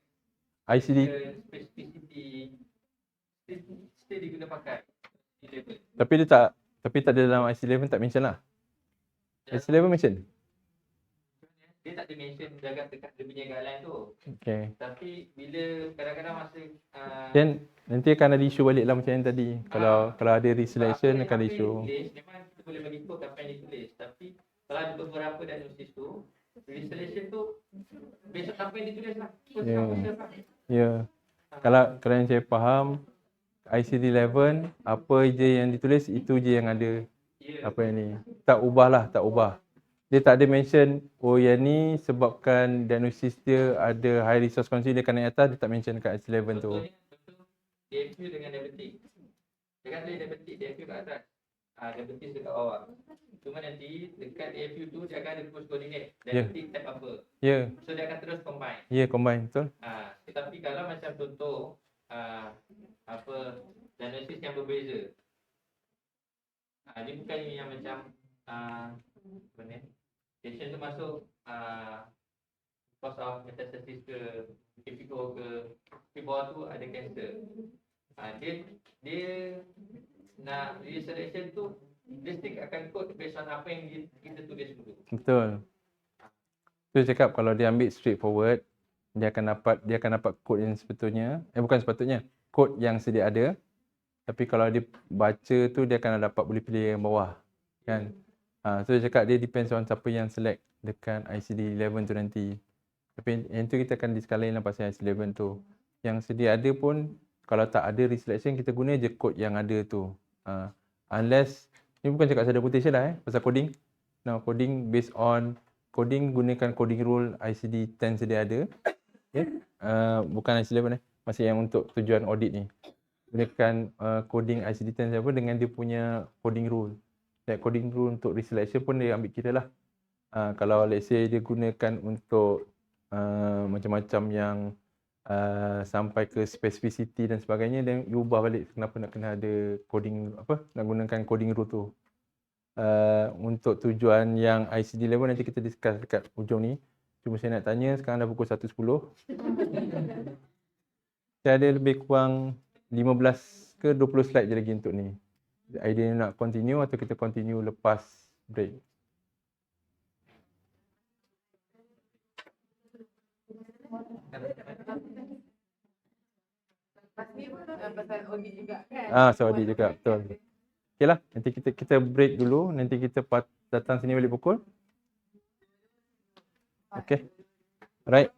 ICD specificity still diguna pakai. Tapi dia tak ada dalam ICD-11 tak mention lah. ICD-11 mention? Dia tak ada mention dekat dia punya guideline tu. Okay. Tapi bila kadang-kadang masa then nanti akan ada isu balik lah macam yang tadi. Kalau ada reselection akan ada isu. Memang kita boleh bagi kod apa yang ditulis. Tapi kalau ada beberapa diagnosis tu, reselection tu based on apa yang ditulis lah. Ya. Kalau yang saya faham, ICD-11 apa je yang ditulis itu je yang ada. Apa yang ni. Tak ubah. Dia tak ada mention, yang ni sebabkan diagnosis dia ada high resource consumption, dia akan naik atas, dia tak mention kat ICD-11 tu. DFU dengan diabetes. Dia kan tulis diabetes, DFU kat atas. Diabetes dekat bawah. Cuma nanti dekat DFU tu dia akan ada post coordinate. Diabetes type apa. So dia akan terus combine. Combine, betul. Tetapi kalau macam contoh diagnosis yang berbeza. Dia bukan yang macam patient tu masuk cause of metastasis ke typical ke, di bawah tu ada kanser. Dia nak reselection tu dia stick akan code based on apa yang kita tulis dulu. Betul. Tu cakap kalau dia ambil straightforward, dia akan dapat kod yang sepatutnya, bukan sepatutnya, kod yang sedia ada. Tapi kalau dia baca tu dia akan dapat boleh pilih yang bawah, kan. So dia cakap dia depends on siapa yang select dekat ICD 11 tu nanti. Tapi yang tu kita akan discussion lah pasal ICD 11 tu. Yang sedia ada pun kalau tak ada reselection kita guna je kod yang ada tu. Unless ni bukan cakap shadow quotation lah pasal coding. No, coding based on coding gunakan coding rule ICD 10 sedia ada. Okay. Bukan ICD 11 masih yang untuk tujuan audit ni. Gunakan coding ICD 10 siapa dengan dia punya coding rule. Dan coding rule untuk reselection pun dia ambil kira lah. Kalau let's say dia gunakan untuk macam-macam yang sampai ke specificity dan sebagainya, dan you ubah balik kenapa nak kena ada coding nak gunakan coding rule tu. Untuk tujuan yang ICD level nanti kita discuss dekat hujung ni. Cuma saya nak tanya, sekarang dah pukul 1.10. Saya ada lebih kurang 15 ke 20 slide je lagi untuk ni. Idea nak continue atau kita continue lepas break? Pasti pun pasal audit juga kan. So audit juga, betul. Okay lah, nanti kita break dulu, nanti kita datang sini balik pukul. Okay. Alright.